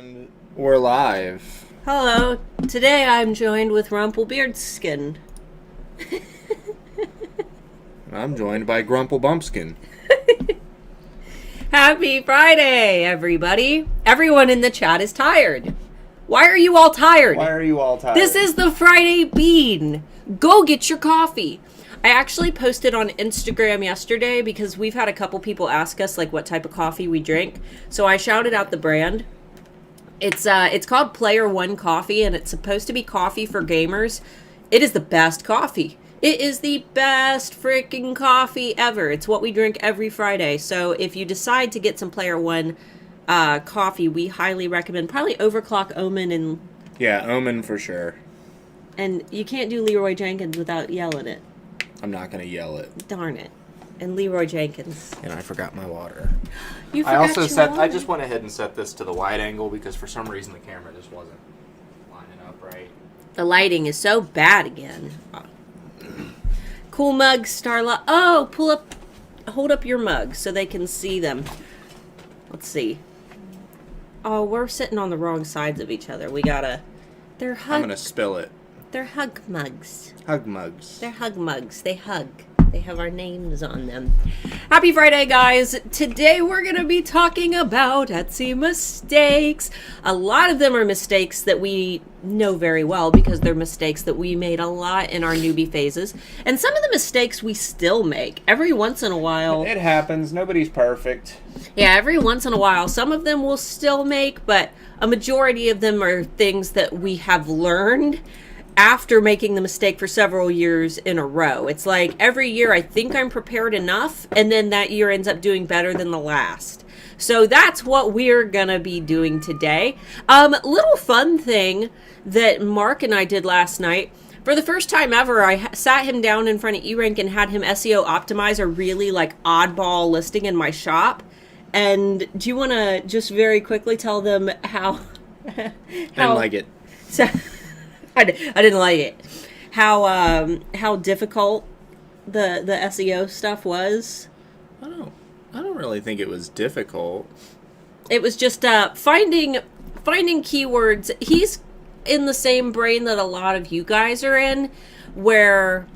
And we're live. Hello. Today I'm joined with Rumplebeardskin. I'm joined by Grumple Bumpskin. Happy Friday, everybody. Everyone in the chat is tired. Why are you all tired? Why are you all tired? This is the Friday Bean. Go get your coffee. I actually posted on Instagram yesterday because we've had a couple people ask us like what type of coffee we drink. So I shouted out the brand. It's called Player One Coffee, and it's supposed to be coffee for gamers. It is the best coffee. It is the best freaking coffee ever. It's what we drink every Friday. So if you decide to get some Player One coffee, we highly recommend probably Overclock, Omen, and... Yeah, Omen for sure. And you can't do Leroy Jenkins without yelling it. I'm not going to yell it. Darn it. And Leroy Jenkins. And I forgot my water. You forgot your water? I just went ahead and set this to the wide angle because for some reason the camera just wasn't lining up right. The lighting is so bad again. Cool mug, Starla. Oh, hold up your mug so they can see them. Let's see. Oh, we're sitting on the wrong sides of each other. I'm going to spill it. They're hug mugs. Hug mugs. They're hug mugs. They hug. They have our names on them. Happy Friday, guys. Today we're going to be talking about Etsy mistakes. A lot of them are mistakes that we know very well because they're mistakes that we made a lot in our newbie phases. And some of the mistakes we still make every once in a while. It happens. Nobody's perfect. Yeah, every once in a while. Some of them we'll still make, but a majority of them are things that we have learned after making the mistake for several years in a row. It's like every year I think I'm prepared enough, and then that year ends up doing better than the last. So that's what we're gonna be doing today. Little fun thing that Mark and I did last night. For the first time ever, I sat him down in front of eRank and had him SEO optimize a really like oddball listing in my shop. And do you want to just very quickly tell them how I didn't like it. So, I didn't like it. How difficult the SEO stuff was. I don't really think it was difficult. It was just finding keywords. He's in the same brain that a lot of you guys are in, where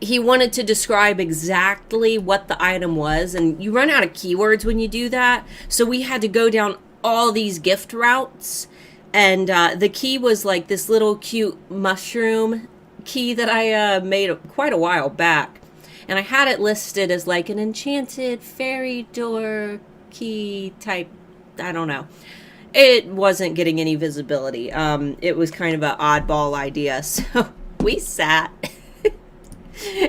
he wanted to describe exactly what the item was, and you run out of keywords when you do that. So we had to go down all these gift routes. And the key was like this little cute mushroom key that I made quite a while back. And I had it listed as like an enchanted fairy door key type, I don't know. It wasn't getting any visibility. It was kind of an oddball idea. So we sat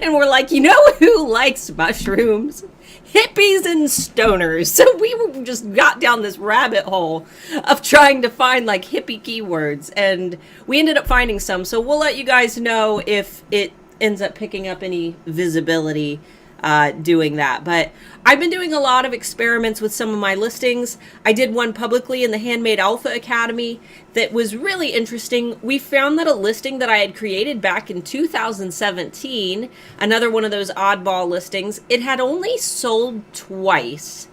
and we're like, you know who likes mushrooms? Hippies and stoners. So we just got down this rabbit hole of trying to find like hippie keywords, and we ended up finding some. So we'll let you guys know if it ends up picking up any visibility doing that. But I've been doing a lot of experiments with some of my listings. I did one publicly in the Handmade Alpha Academy that was really interesting. We found that a listing that I had created back in 2017, another one of those oddball listings, it had only sold twice.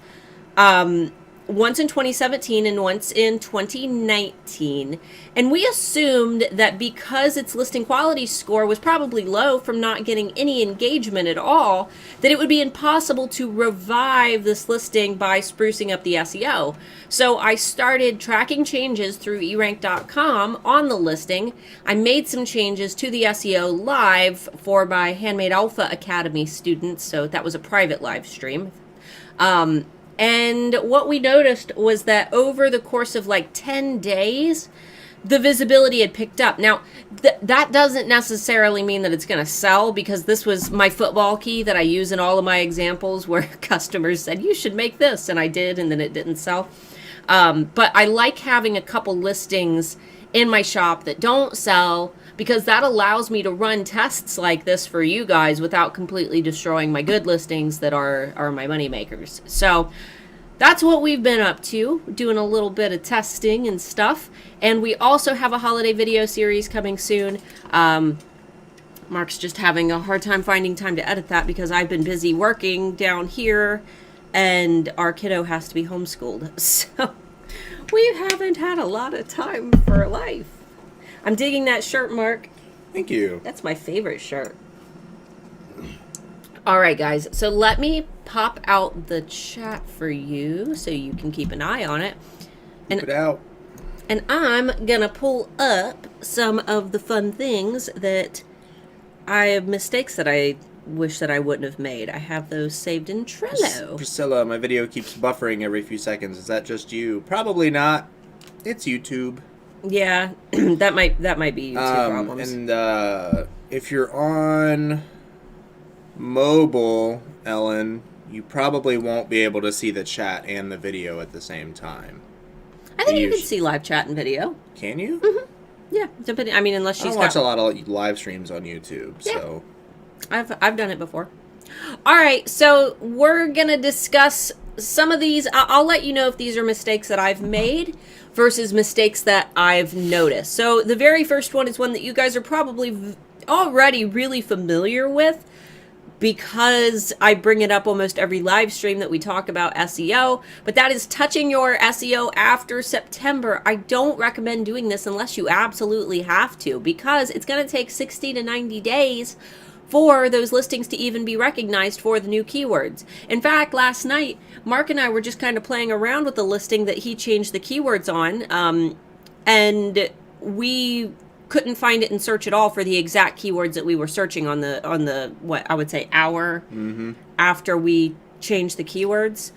Once in 2017 and once in 2019. And we assumed that because its listing quality score was probably low from not getting any engagement at all, that it would be impossible to revive this listing by sprucing up the SEO. So I started tracking changes through erank.com on the listing. I made some changes to the SEO live for my Handmade Alpha Academy students. So that was a private live stream. And what we noticed was that over the course of like 10 days, the visibility had picked up. Now, that doesn't necessarily mean that it's going to sell, because this was my football key that I use in all of my examples where customers said, you should make this, and I did, and then it didn't sell. But I like having a couple listings in my shop that don't sell, because that allows me to run tests like this for you guys without completely destroying my good listings that are my money makers. So that's what we've been up to, doing a little bit of testing and stuff. And we also have a holiday video series coming soon. Mark's just having a hard time finding time to edit that because I've been busy working down here and our kiddo has to be homeschooled. So We haven't had a lot of time for life. I'm digging that shirt, Mark. Thank you. That's my favorite shirt. All right, guys. So let me pop out the chat for you so you can keep an eye on it. Keep it out. And I'm going to pull up some of the fun things that mistakes that I wish that I wouldn't have made. I have those saved in Trello. Priscilla, my video keeps buffering every few seconds. Is that just you? Probably not. It's YouTube. Yeah, that might be YouTube problems. And if you're on mobile, Ellen, you probably won't be able to see the chat and the video at the same time. I think you can see live chat and video. Can you? Mm-hmm. Yeah, depending. I mean, unless she's I watch a lot of live streams on YouTube, yeah. so I've done it before. All right, so we're gonna discuss some of these. I'll let you know if these are mistakes that I've made versus mistakes that I've noticed. So the very first one is one that you guys are probably already really familiar with, because I bring it up almost every live stream that we talk about SEO, but that is touching your SEO after September. I don't recommend doing this unless you absolutely have to, because it's going to take 60 to 90 days for those listings to even be recognized for the new keywords. In fact, last night, Mark and I were just kind of playing around with the listing that he changed the keywords on, and we couldn't find it in search at all for the exact keywords that we were searching on the what I would say hour after we changed the keywords.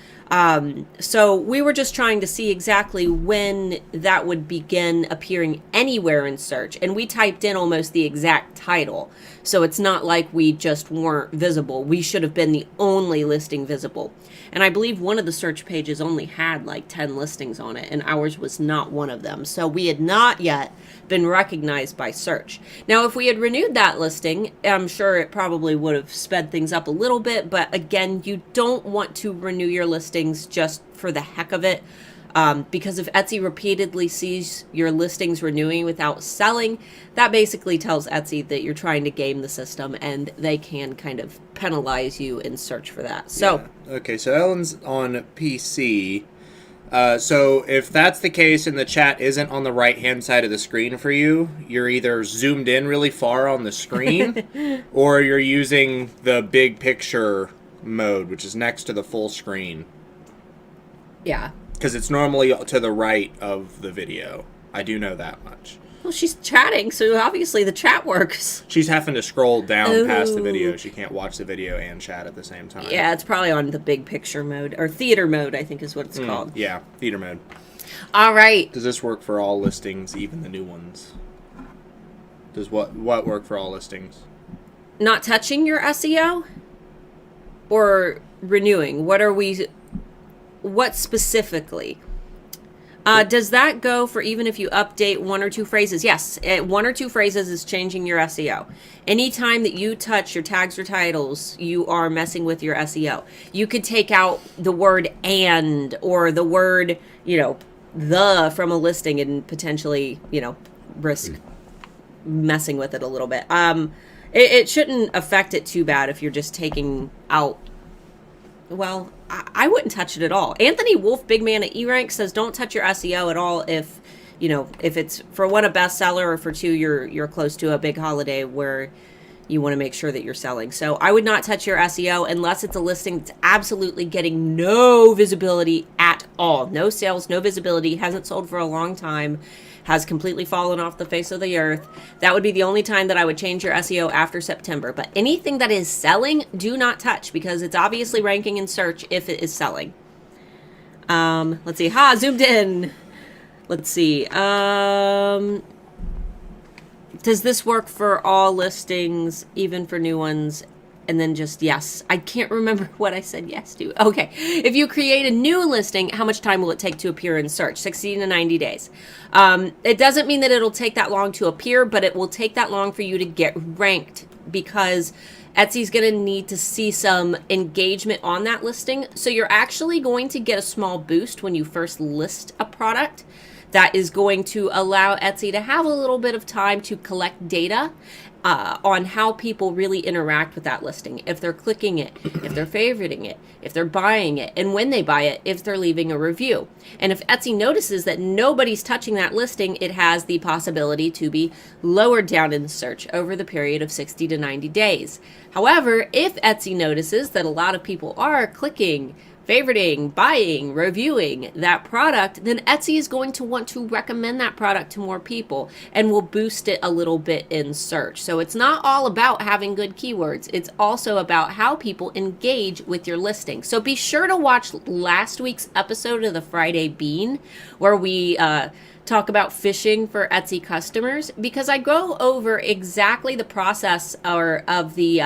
So we were just trying to see exactly when that would begin appearing anywhere in search, and we typed in almost the exact title. So it's not like we just weren't visible. We should have been the only listing visible. And I believe one of the search pages only had like 10 listings on it, and ours was not one of them. So we had not yet been recognized by search. Now, if we had renewed that listing, I'm sure it probably would have sped things up a little bit. But again, you don't want to renew your listings just for the heck of it. Because if Etsy repeatedly sees your listings renewing without selling, that basically tells Etsy that you're trying to game the system, and they can kind of penalize you in search for that. So, yeah. Okay, so Ellen's on PC. So if that's the case and the chat isn't on the right-hand side of the screen for you, you're either zoomed in really far on the screen or you're using the big picture mode, which is next to the full screen. yeah. Because it's normally to the right of the video. I do know that much. Well, she's chatting, so obviously the chat works. She's having to scroll down Ooh. past the video. She can't watch the video and chat at the same time. Yeah, it's probably on the big picture mode, or theater mode, I think is what it's called. Yeah, theater mode. All right. Does this work for all listings, even the new ones? Does what work for all listings? Not touching your SEO or renewing? What specifically? Does that go for even if you update one or two phrases? Yes, one or two phrases is changing your SEO. Anytime that you touch your tags or titles, you are messing with your SEO. You could take out the word "and" or the word, the from a listing and potentially, risk messing with it a little bit. It shouldn't affect it too bad if you're just taking out. Well, I wouldn't touch it at all. Anthony Wolf, big man at eRank, says don't touch your SEO at all if it's for one a bestseller or for two you're close to a big holiday where you want to make sure that you're selling. So I would not touch your SEO unless it's a listing that's absolutely getting no visibility at all. No sales, no visibility, hasn't sold for a long time, has completely fallen off the face of the earth. That would be the only time that I would change your SEO after September. But anything that is selling, do not touch, because it's obviously ranking in search if it is selling. Let's see. Zoomed in. Let's see. Does this work for all listings, even for new ones? And then just yes. I can't remember what I said yes to. Okay. If you create a new listing, how much time will it take to appear in search? 60 to 90 days. It doesn't mean that it'll take that long to appear, but it will take that long for you to get ranked, because Etsy's going to need to see some engagement on that listing. So you're actually going to get a small boost when you first list a product. That is going to allow Etsy to have a little bit of time to collect data on how people really interact with that listing. If they're clicking it, if they're favoriting it, if they're buying it, and when they buy it, if they're leaving a review. And if Etsy notices that nobody's touching that listing, it has the possibility to be lowered down in the search over the period of 60 to 90 days. However, if Etsy notices that a lot of people are clicking, favoriting, buying, reviewing that product, then Etsy is going to want to recommend that product to more people and will boost it a little bit in search. So it's not all about having good keywords. It's also about how people engage with your listing. So be sure to watch last week's episode of the Friday Bean, where we talk about fishing for Etsy customers, because I go over exactly the process of the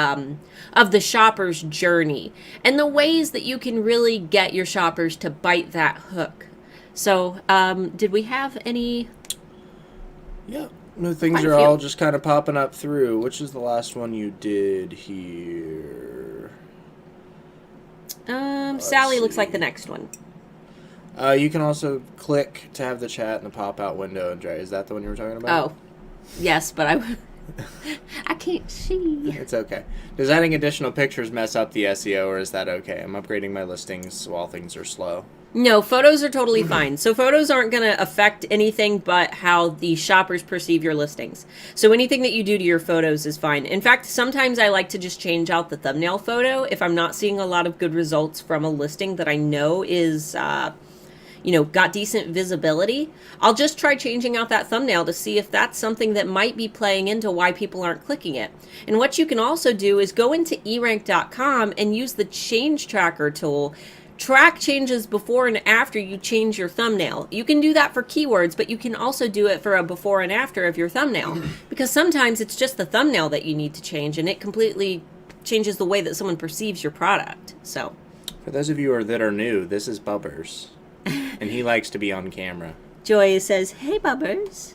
shopper's journey and the ways that you can really get your shoppers to bite that hook. So, did we have any? Yeah, the things are all just kind of popping up through. Which is the last one you did here? Sally looks like the next one. You can also click to have the chat in the pop-out window. Is that the one you were talking about? Oh, yes, but I can't see. It's okay. Does adding additional pictures mess up the SEO, or is that okay? I'm upgrading my listings while things are slow. No, photos are totally fine. So photos aren't going to affect anything but how the shoppers perceive your listings. So anything that you do to your photos is fine. In fact, sometimes I like to just change out the thumbnail photo if I'm not seeing a lot of good results from a listing that I know is got decent visibility. I'll just try changing out that thumbnail to see if that's something that might be playing into why people aren't clicking it. And what you can also do is go into erank.com and use the change tracker tool. Track changes before and after you change your thumbnail. You can do that for keywords, but you can also do it for a before and after of your thumbnail, because sometimes it's just the thumbnail that you need to change, and it completely changes the way that someone perceives your product. So, for those of you that are new, this is Bubbers. And he likes to be on camera. Joy says, "Hey, Bubbers."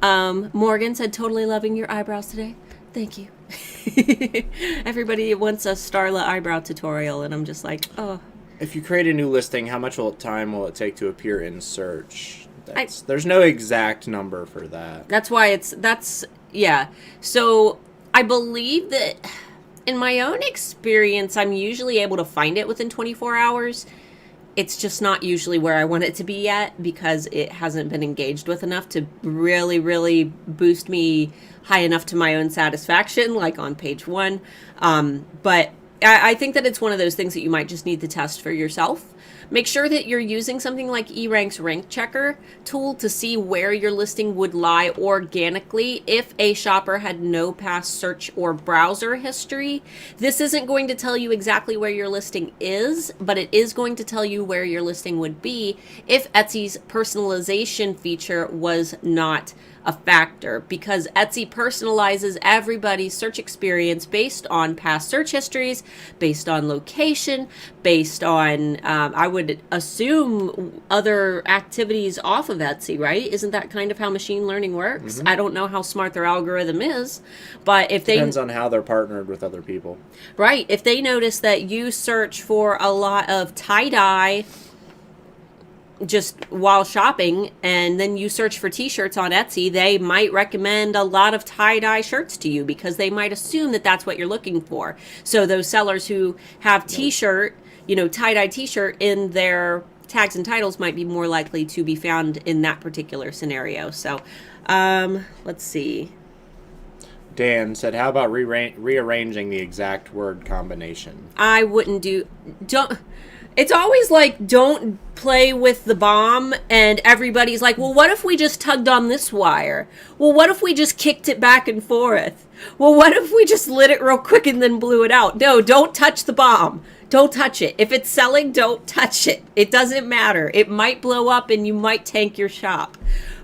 Morgan said, "Totally loving your eyebrows today. Thank you." Everybody wants a Starla eyebrow tutorial, and I'm just like, oh. If you create a new listing, how much time will it take to appear in search? There's no exact number for that. That's why yeah. So I believe that in my own experience, I'm usually able to find it within 24 hours. It's just not usually where I want it to be yet, because it hasn't been engaged with enough to really, really boost me high enough to my own satisfaction, like on page 1. But I think that it's one of those things that you might just need to test for yourself. Make sure that you're using something like eRank's rank checker tool to see where your listing would lie organically if a shopper had no past search or browser history. This isn't going to tell you exactly where your listing is, but it is going to tell you where your listing would be if Etsy's personalization feature was not a factor, because Etsy personalizes everybody's search experience based on past search histories, based on location, based on, I would assume, other activities off of Etsy, right? Isn't that kind of how machine learning works? Mm-hmm. I don't know how smart their algorithm is, but if depends on how they're partnered with other people. Right. If they notice that you search for a lot of tie-dye just while shopping, and then you search for t-shirts on Etsy, they might recommend a lot of tie-dye shirts to you because they might assume that that's what you're looking for. So those sellers who have t-shirt, tie-dye t-shirt in their tags and titles might be more likely to be found in that particular scenario. So let's see. Dan said, how about rearranging the exact word combination? I wouldn't it's always like, don't play with the bomb, and everybody's like, well, what if we just tugged on this wire? Well, what if we just kicked it back and forth? Well, what if we just lit it real quick and then blew it out? No, don't touch the bomb. Don't touch it. If it's selling, don't touch it. It doesn't matter. It might blow up and you might tank your shop.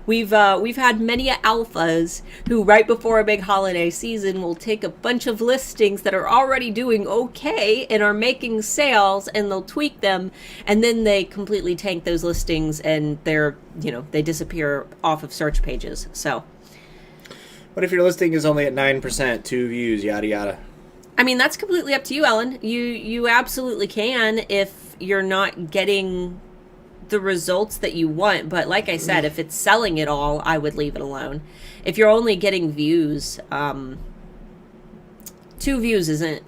We've had many alphas who right before a big holiday season will take a bunch of listings that are already doing okay and are making sales, and they'll tweak them, and then they completely tank those listings, and they disappear off of search pages. So, what if your listing is only at 9%, 2 views, yada yada? I mean, that's completely up to you, Ellen. You absolutely can if you're not getting the results that you want. But like I said, if it's selling it all, I would leave it alone. If you're only getting views, 2 views isn't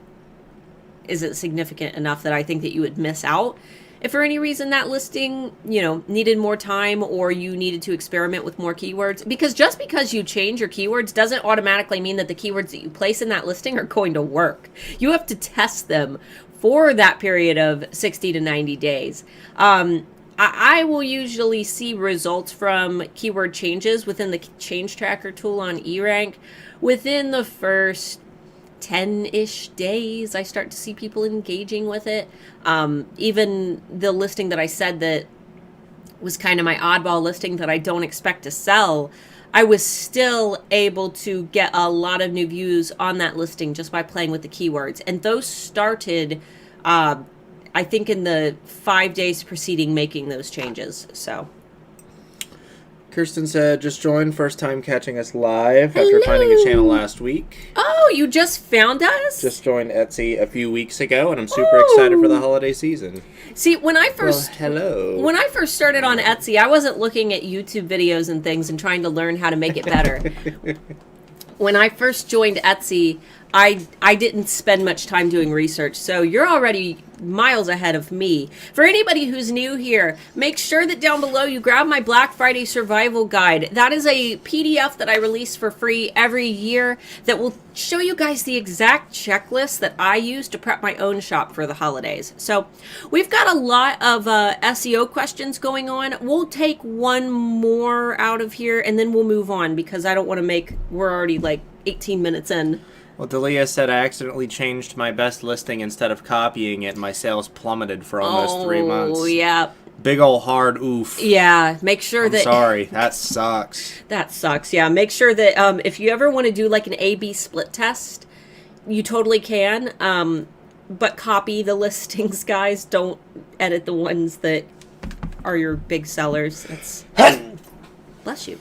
significant enough that I think that you would miss out. If for any reason that listing, needed more time, or you needed to experiment with more keywords, because just because you change your keywords doesn't automatically mean that the keywords that you place in that listing are going to work. You have to test them for that period of 60 to 90 days. I will usually see results from keyword changes within the change tracker tool on eRank within the first 10-ish days. I start to see people engaging with it. Even the listing that I said that was kind of my oddball listing that I don't expect to sell, I was still able to get a lot of new views on that listing just by playing with the keywords. And those started, I think, in the 5 days preceding making those changes. So Kirsten said, just joined, first time catching us live after Hello. finding a channel last week. Oh, you just found us? Just joined Etsy a few weeks ago, and I'm super excited for the holiday season. See, when I first hello. When I first started on Etsy, I wasn't looking at YouTube videos and things and trying to learn how to make it better. When I first joined Etsy, I didn't spend much time doing research, so you're already miles ahead of me. For anybody who's new here, make sure that down below you grab my Black Friday Survival Guide. That is a PDF that I release for free every year that will show you guys the exact checklist that I use to prep my own shop for the holidays. So we've got a lot of SEO questions going on. We'll take one more out of here and then we'll move on, because I don't want to we're already like 18 minutes in. Well, Delia said I accidentally changed my best listing instead of copying it. My sales plummeted for almost 3 months. Oh, yeah. Big ol' hard oof. Yeah, make sure I'm that... sorry, that sucks. That sucks, yeah. Make sure that if you ever want to do like an A-B split test, you totally can. But copy the listings, guys. Don't edit the ones that are your big sellers. That's... Bless you.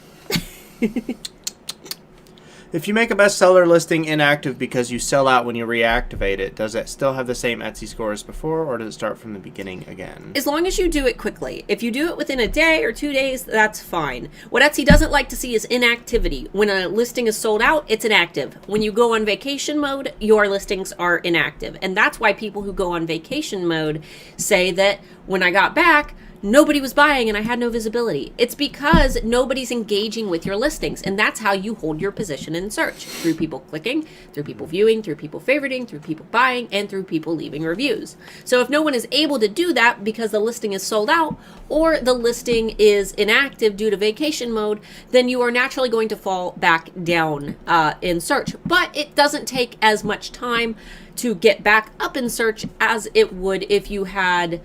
If you make a bestseller listing inactive because you sell out when you reactivate it, does it still have the same Etsy score as before, or does it start from the beginning again? As long as you do it quickly. If you do it within a day or 2 days, that's fine. What Etsy doesn't like to see is inactivity. When a listing is sold out, it's inactive. When you go on vacation mode, your listings are inactive. And that's why people who go on vacation mode say that when I got back, nobody was buying and I had no visibility. It's because nobody's engaging with your listings, and that's how you hold your position in search. Through people clicking, through people viewing, through people favoriting, through people buying, and through people leaving reviews. So if no one is able to do that because the listing is sold out or the listing is inactive due to vacation mode, then you are naturally going to fall back down in search. But it doesn't take as much time to get back up in search as it would if you had,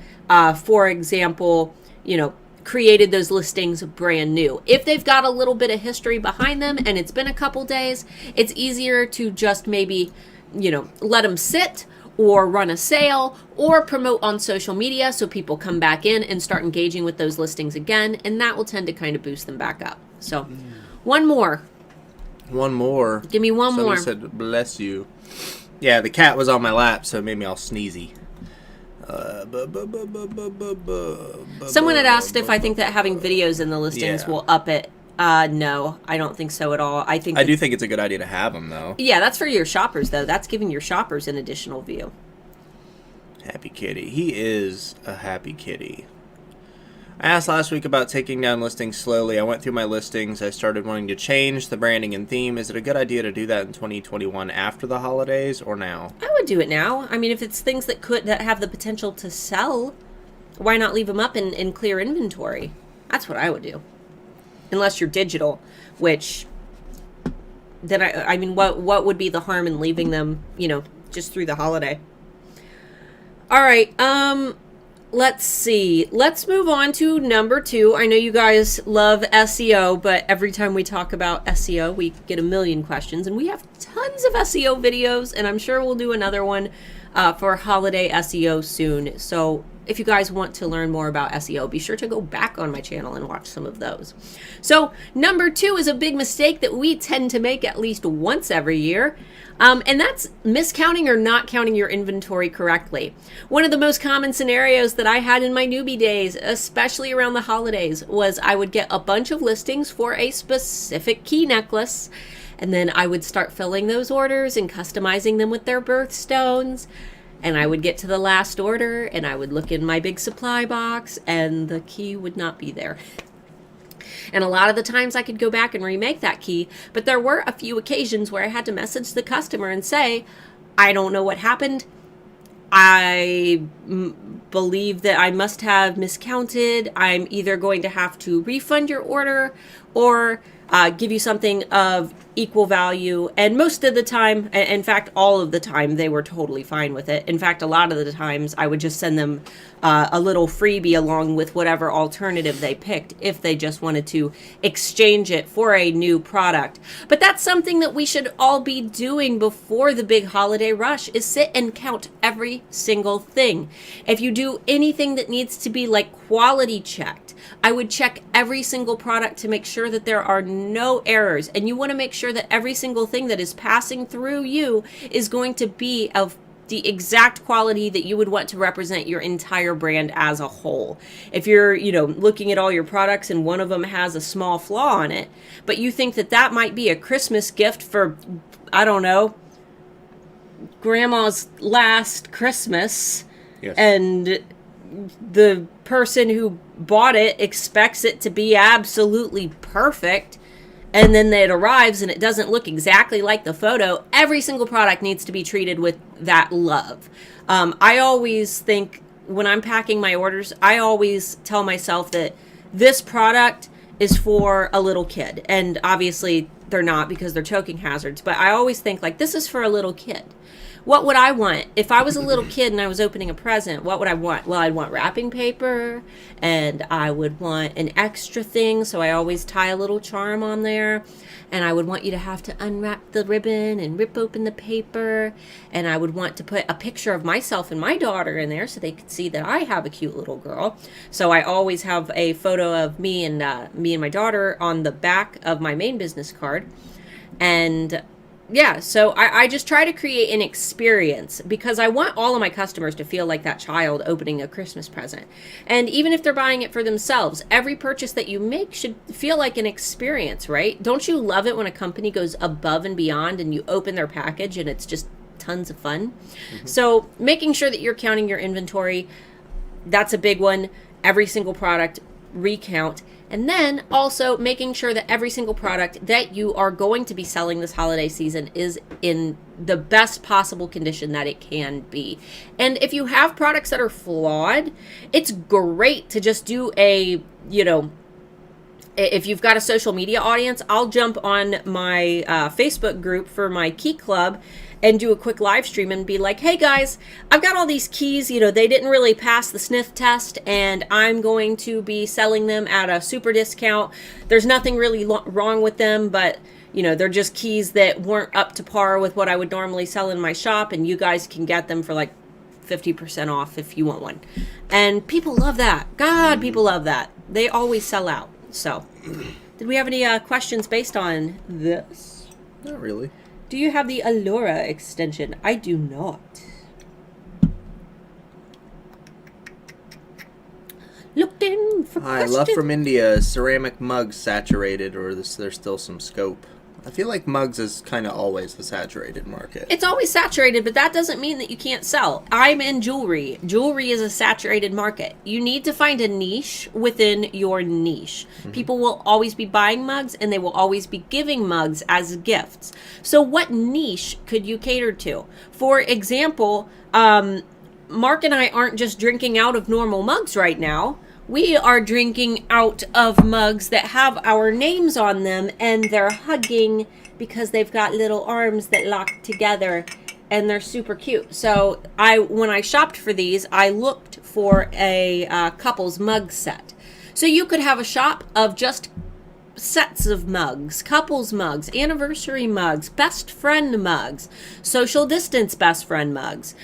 for example, created those listings brand new. If they've got a little bit of history behind them and it's been a couple days, it's easier to just maybe, let them sit or run a sale or promote on social media so people come back in and start engaging with those listings again, and that will tend to kind of boost them back up. So, one more. One more. Give me one more. Somebody said, bless you. Yeah, the cat was on my lap, so it made me all sneezy. Someone had asked if I think that having videos in the listings will up it. No, I don't think so at all. I do think it's a good idea to have them, though. Yeah, that's for your shoppers, though. That's giving your shoppers an additional view. Happy kitty. He is a happy kitty. I asked last week about taking down listings slowly. I went through my listings. I started wanting to change the branding and theme. Is it a good idea to do that in 2021 after the holidays or now? I would do it now. I mean, if it's things that have the potential to sell, why not leave them up and clear inventory? That's what I would do. Unless you're digital, which then I mean, what would be the harm in leaving them, just through the holiday? All right. Let's see. Let's move on to number 2. I know you guys love SEO, but every time we talk about SEO, we get a million questions, and we have tons of SEO videos, and I'm sure we'll do another one for holiday SEO soon. So if you guys want to learn more about SEO, be sure to go back on my channel and watch some of those. So number 2 is a big mistake that we tend to make at least once every year. And that's miscounting or not counting your inventory correctly. One of the most common scenarios that I had in my newbie days, especially around the holidays, was I would get a bunch of listings for a specific key necklace, and then I would start filling those orders and customizing them with their birthstones. And I would get to the last order and I would look in my big supply box and the key would not be there. And a lot of the times I could go back and remake that key, but there were a few occasions where I had to message the customer and say, I don't know what happened. I believe that I must have miscounted. I'm either going to have to refund your order or give you something of equal value. And most of the time, in fact, all of the time, they were totally fine with it. In fact, a lot of the times I would just send them a little freebie along with whatever alternative they picked if they just wanted to exchange it for a new product. But that's something that we should all be doing before the big holiday rush, is sit and count every single thing. If you do anything that needs to be like quality checked, I would check every single product to make sure that there are no errors. And you want to make sure that every single thing that is passing through you is going to be of the exact quality that you would want to represent your entire brand as a whole. If you're, looking at all your products and one of them has a small flaw on it, but you think that that might be a Christmas gift for, I don't know, grandma's last Christmas, Yes. and the person who bought it expects it to be absolutely perfect, and then it arrives and it doesn't look exactly like the photo, every single product needs to be treated with that love. I always think when I'm packing my orders, I always tell myself that this product is for a little kid. And obviously they're not, because they're choking hazards. But I always think like, this is for a little kid. What would I want? If I was a little kid and I was opening a present, what would I want? Well, I'd want wrapping paper, and I would want an extra thing, so I always tie a little charm on there. And I would want you to have to unwrap the ribbon and rip open the paper. And I would want to put a picture of myself and my daughter in there so they could see that I have a cute little girl. So I always have a photo of me and my daughter on the back of my main business card. And yeah, so I just try to create an experience, because I want all of my customers to feel like that child opening a Christmas present. And even if they're buying it for themselves, every purchase that you make should feel like an experience, right? Don't you love it when a company goes above and beyond and you open their package and it's just tons of fun? Mm-hmm. So making sure that you're counting your inventory, that's a big one. Every single product, recount. And then also making sure that every single product that you are going to be selling this holiday season is in the best possible condition that it can be. And if you have products that are flawed, it's great to just do a, if you've got a social media audience, I'll jump on my Facebook group for my key club and do a quick live stream and be like, hey guys, I've got all these keys, they didn't really pass the sniff test, and I'm going to be selling them at a super discount. There's nothing really wrong with them, but they're just keys that weren't up to par with what I would normally sell in my shop, and you guys can get them for like 50% off if you want one. And people love that. God, people love that. They always sell out. So, did we have any questions based on this? Not really. Do you have the Allura extension? I do not. Looking for questions. Love from India. Ceramic mugs saturated, or there's still some scope? I feel like mugs is kind of always a saturated market. It's always saturated, but that doesn't mean that you can't sell. I'm in jewelry. Jewelry is a saturated market. You need to find a niche within your niche. Mm-hmm. People will always be buying mugs, and they will always be giving mugs as gifts. So what niche could you cater to? For example, Mark and I aren't just drinking out of normal mugs right now. We are drinking out of mugs that have our names on them, and they're hugging because they've got little arms that lock together, and they're super cute. So when I shopped for these, I looked for a couple's mug set. So you could have a shop of just sets of mugs, couples mugs, anniversary mugs, best friend mugs, social distance best friend mugs.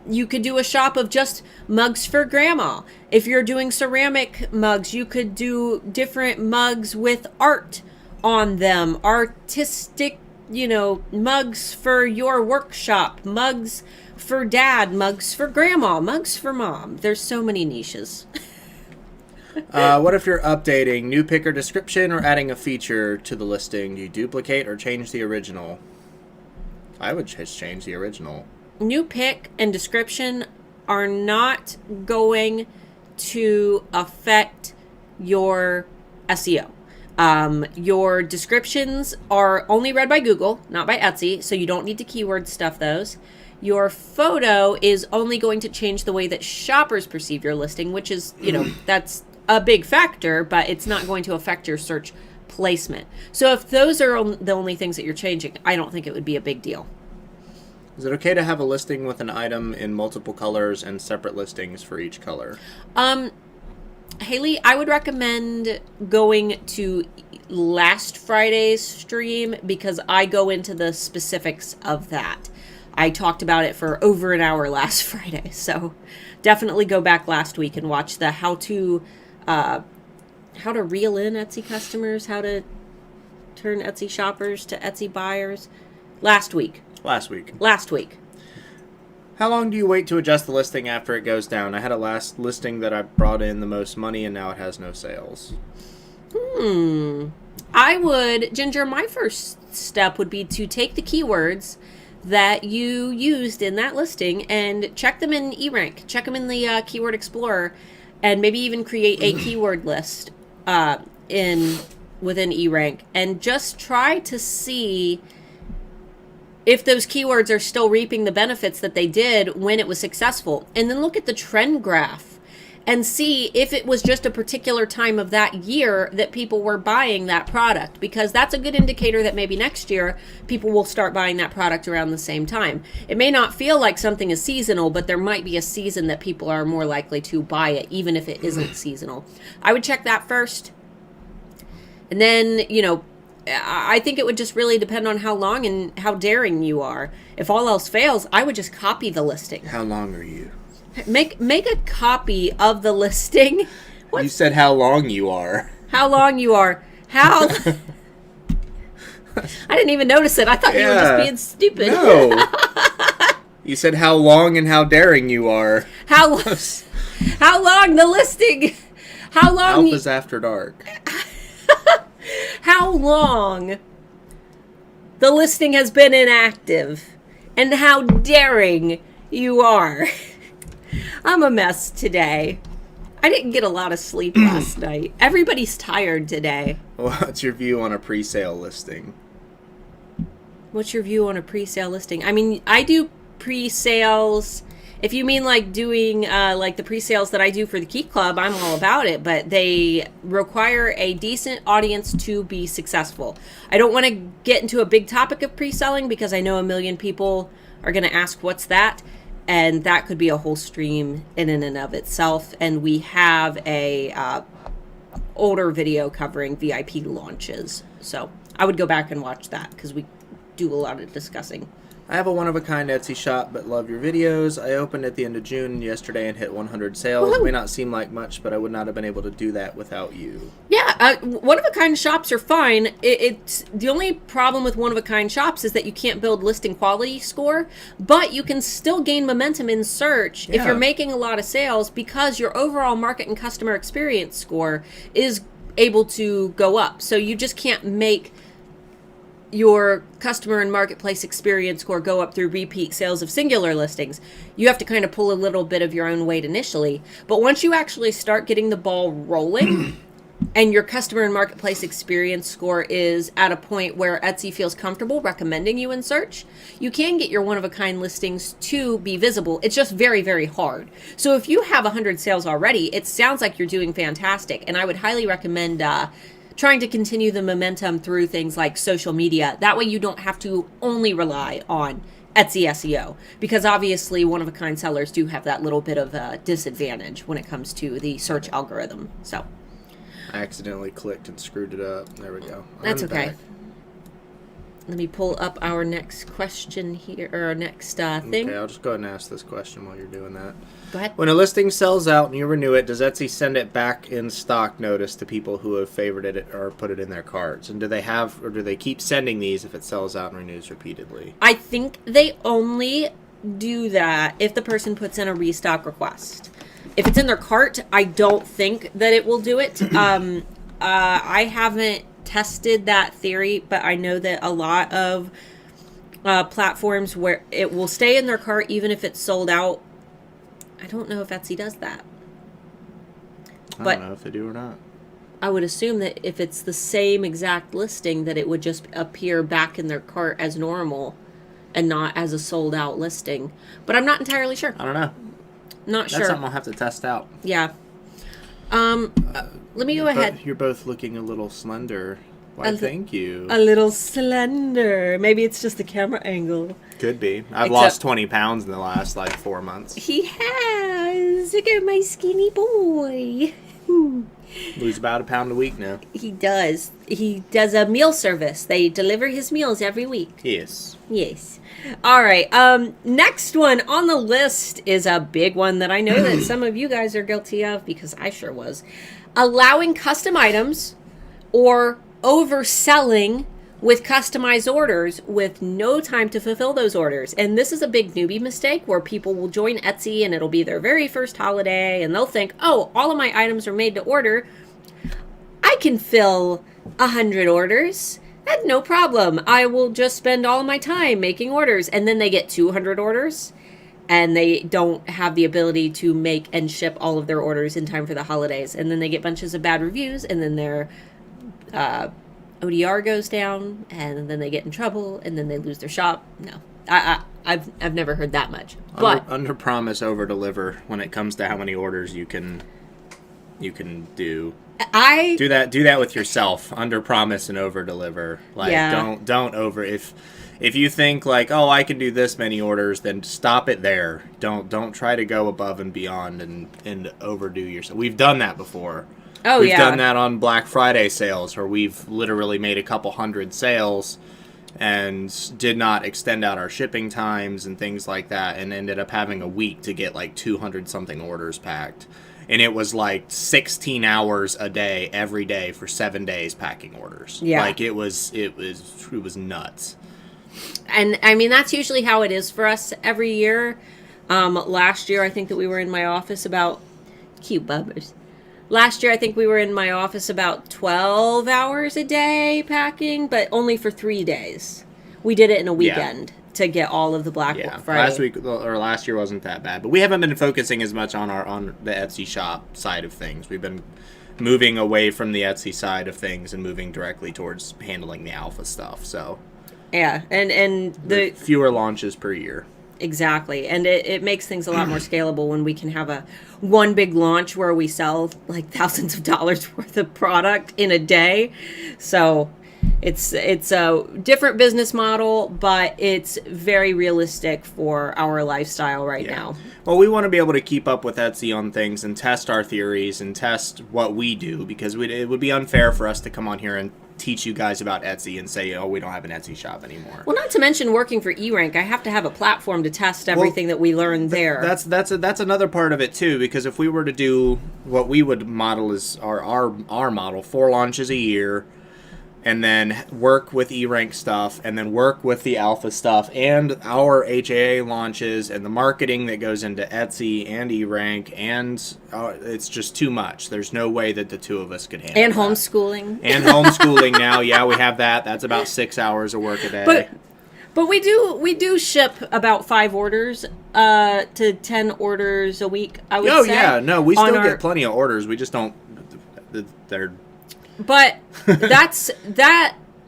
You could do a shop of just mugs for grandma. If you're doing ceramic mugs, you could do different mugs with art on them, artistic, mugs for your workshop, mugs for dad, mugs for grandma, mugs for mom. There's so many niches. What if you're updating new pick or description or adding a feature to the listing? Do you duplicate or change the original? I would just change the original. New pick and description are not going to affect your SEO. Your descriptions are only read by Google, not by Etsy, so you don't need to keyword stuff those. Your photo is only going to change the way that shoppers perceive your listing, which is, that's a big factor, but it's not going to affect your search placement. So if those are the only things that you're changing, I don't think it would be a big deal. Is it okay to have a listing with an item in multiple colors and separate listings for each color? Haley, I would recommend going to last Friday's stream because I go into the specifics of that. I talked about it for over an hour last Friday, so definitely go back last week and watch the how to reel in Etsy customers, how to turn Etsy shoppers to Etsy buyers. Last week. How long do you wait to adjust the listing after it goes down? I had a last listing that I brought in the most money and now it has no sales. I would, Ginger, my first step would be to take the keywords that you used in that listing and check them in eRank. Check them in the Keyword Explorer and maybe even create a keyword list within eRank and just try to see if those keywords are still reaping the benefits that they did when it was successful. And then look at the trend graph and see if it was just a particular time of that year that people were buying that product, because that's a good indicator that maybe next year people will start buying that product around the same time. It may not feel like something is seasonal, but there might be a season that people are more likely to buy it, even if it isn't seasonal. I would check that first. And then, I think it would just really depend on how long and how daring you are. If all else fails, I would just copy the listing. How long are you? Make a copy of the listing. What? You said how long you are. How long you are. How... I didn't even notice it. I thought you were just being stupid. No. You said how long and how daring you are. How long the listing... How long... Alpha's After Dark. How long the listing has been inactive and how daring you are. I'm a mess today. I didn't get a lot of sleep last night. Everybody's tired today. What's your view on a pre-sale listing? What's your view on a pre-sale listing? I mean, I do pre-sales. If you mean like doing like the pre-sales that I do for the Key Club, I'm all about it, but they require a decent audience to be successful. I don't want to get into a big topic of pre-selling because I know a million people are going to ask what's that, and that could be a whole stream in and of itself. And we have a older video covering VIP launches, so I would go back and watch that because we do a lot of discussing. I have a one-of-a-kind Etsy shop, but love your videos. I opened at the end of June yesterday and hit 100 sales. Woo-hoo. May not seem like much, but I would not have been able to do that without you. Yeah, one-of-a-kind shops are fine. It's the only problem with one-of-a-kind shops is that you can't build listing quality score, but you can still gain momentum in search if you're making a lot of sales because your overall market and customer experience score is able to go up. So you just can't make your customer and marketplace experience score go up through repeat sales of singular listings. You have to kind of pull a little bit of your own weight initially. But once you actually start getting the ball rolling and your customer and marketplace experience score is at a point where Etsy feels comfortable recommending you in search, you can get your one-of-a-kind listings to be visible. It's just very, very hard. So if you have 100 sales already, it sounds like you're doing fantastic. And I would highly recommend trying to continue the momentum through things like social media. That way you don't have to only rely on Etsy SEO, because obviously one-of-a-kind sellers do have that little bit of a disadvantage when it comes to the search algorithm. So, I accidentally clicked and screwed it up. There we go. That's I'm okay. back. Let me pull up our next question here, or our next thing. Okay, I'll just go ahead and ask this question while you're doing that. Go ahead. When a listing sells out and you renew it, does Etsy send it back in stock notice to people who have favorited it or put it in their carts? And do they keep sending these if it sells out and renews repeatedly? I think they only do that if the person puts in a restock request. If it's in their cart, I don't think that it will do it. I haven't tested that theory, but I know that a lot of platforms where it will stay in their cart even if it's sold out. I don't know if Etsy does that. I don't know if they do or not. I would assume that if it's the same exact listing, that it would just appear back in their cart as normal and not as a sold out listing. But I'm not entirely sure. I don't know. Not sure. That's something I'll have to test out. Yeah. Let me go ahead. You're both looking a little slender. Why, thank you. A little slender. Maybe it's just the camera angle. Could be. I've lost 20 pounds in the last, 4 months. He has. Look at my skinny boy. Lose about a pound a week now. He does. He does a meal service. They deliver his meals every week. Yes. Yes. All right. Next one on the list is a big one that I know that some of you guys are guilty of, because I sure was. Allowing custom items or overselling with customized orders with no time to fulfill those orders. And this is a big newbie mistake where people will join Etsy and it'll be their very first holiday and they'll think, oh, all of my items are made to order. I can fill 100 orders. That's no problem. I will just spend all my time making orders. And then they get 200 orders and they don't have the ability to make and ship all of their orders in time for the holidays. And then they get bunches of bad reviews and then their ODR goes down and then they get in trouble and then they lose their shop. No, I've never heard that much. But under promise, over deliver when it comes to how many orders you can do. Do that with yourself. Under promise and over deliver. Don't over if you think oh, I can do this many orders, then stop it there. Don't try to go above and beyond and overdo yourself. We've done that before. Oh, We've done that on Black Friday sales where we've literally made a couple hundred sales and did not extend out our shipping times and things like that and ended up having a week to get 200 something orders packed. And it was 16 hours a day every day for 7 days packing orders. Yeah. It was nuts. And I mean, that's usually how it is for us every year. Last year, I think that we were in my office about cute bubbers. Last year, I think we were in my office about 12 hours a day packing, but only for 3 days. We did it in a weekend to get all of the Black Friday. Last year wasn't that bad, but we haven't been focusing as much on the Etsy shop side of things. We've been moving away from the Etsy side of things and moving directly towards handling the alpha stuff. So yeah, and the fewer launches per year. Exactly. And it makes things a lot more scalable when we can have one big launch where we sell thousands of dollars worth of product in a day. So it's a different business model, but it's very realistic for our lifestyle right now. Well, we want to be able to keep up with Etsy on things and test our theories and test what we do, because it would be unfair for us to come on here and teach you guys about Etsy and say, oh, we don't have an Etsy shop anymore. Well, not to mention working for eRank, I have to have a platform to test everything that we learn there. That's another part of it too, because if we were to do what we would model as our model, 4 launches a year, and then work with eRank stuff, and then work with the alpha stuff, and our HAA launches, and the marketing that goes into Etsy and eRank, and it's just too much. There's no way that the two of us could handle and that. homeschooling. And homeschooling now, we have that. That's about 6 hours of work a day. But we do ship about 5 orders to 10 orders a week, I would say. Oh, yeah. No, we still get plenty of orders. We just don't... They're... But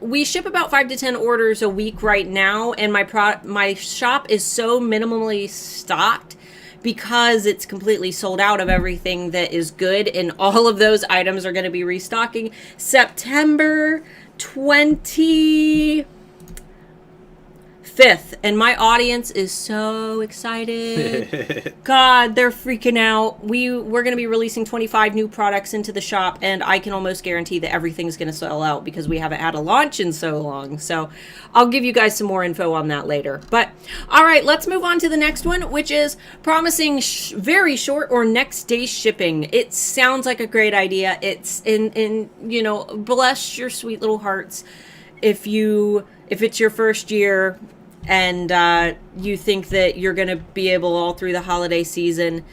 we ship about 5 to 10 orders a week right now, and my shop is so minimally stocked because it's completely sold out of everything that is good, and all of those items are going to be restocking September 20. 5th, and my audience is so excited. God, they're freaking out. We're going to be releasing 25 new products into the shop, and I can almost guarantee that everything's going to sell out because we haven't had a launch in so long. So I'll give you guys some more info on that later. But all right, let's move on to the next one, which is promising very short or next day shipping. It sounds like a great idea. It's in bless your sweet little hearts if it's your first year and you think that you're going to be able all through the holiday season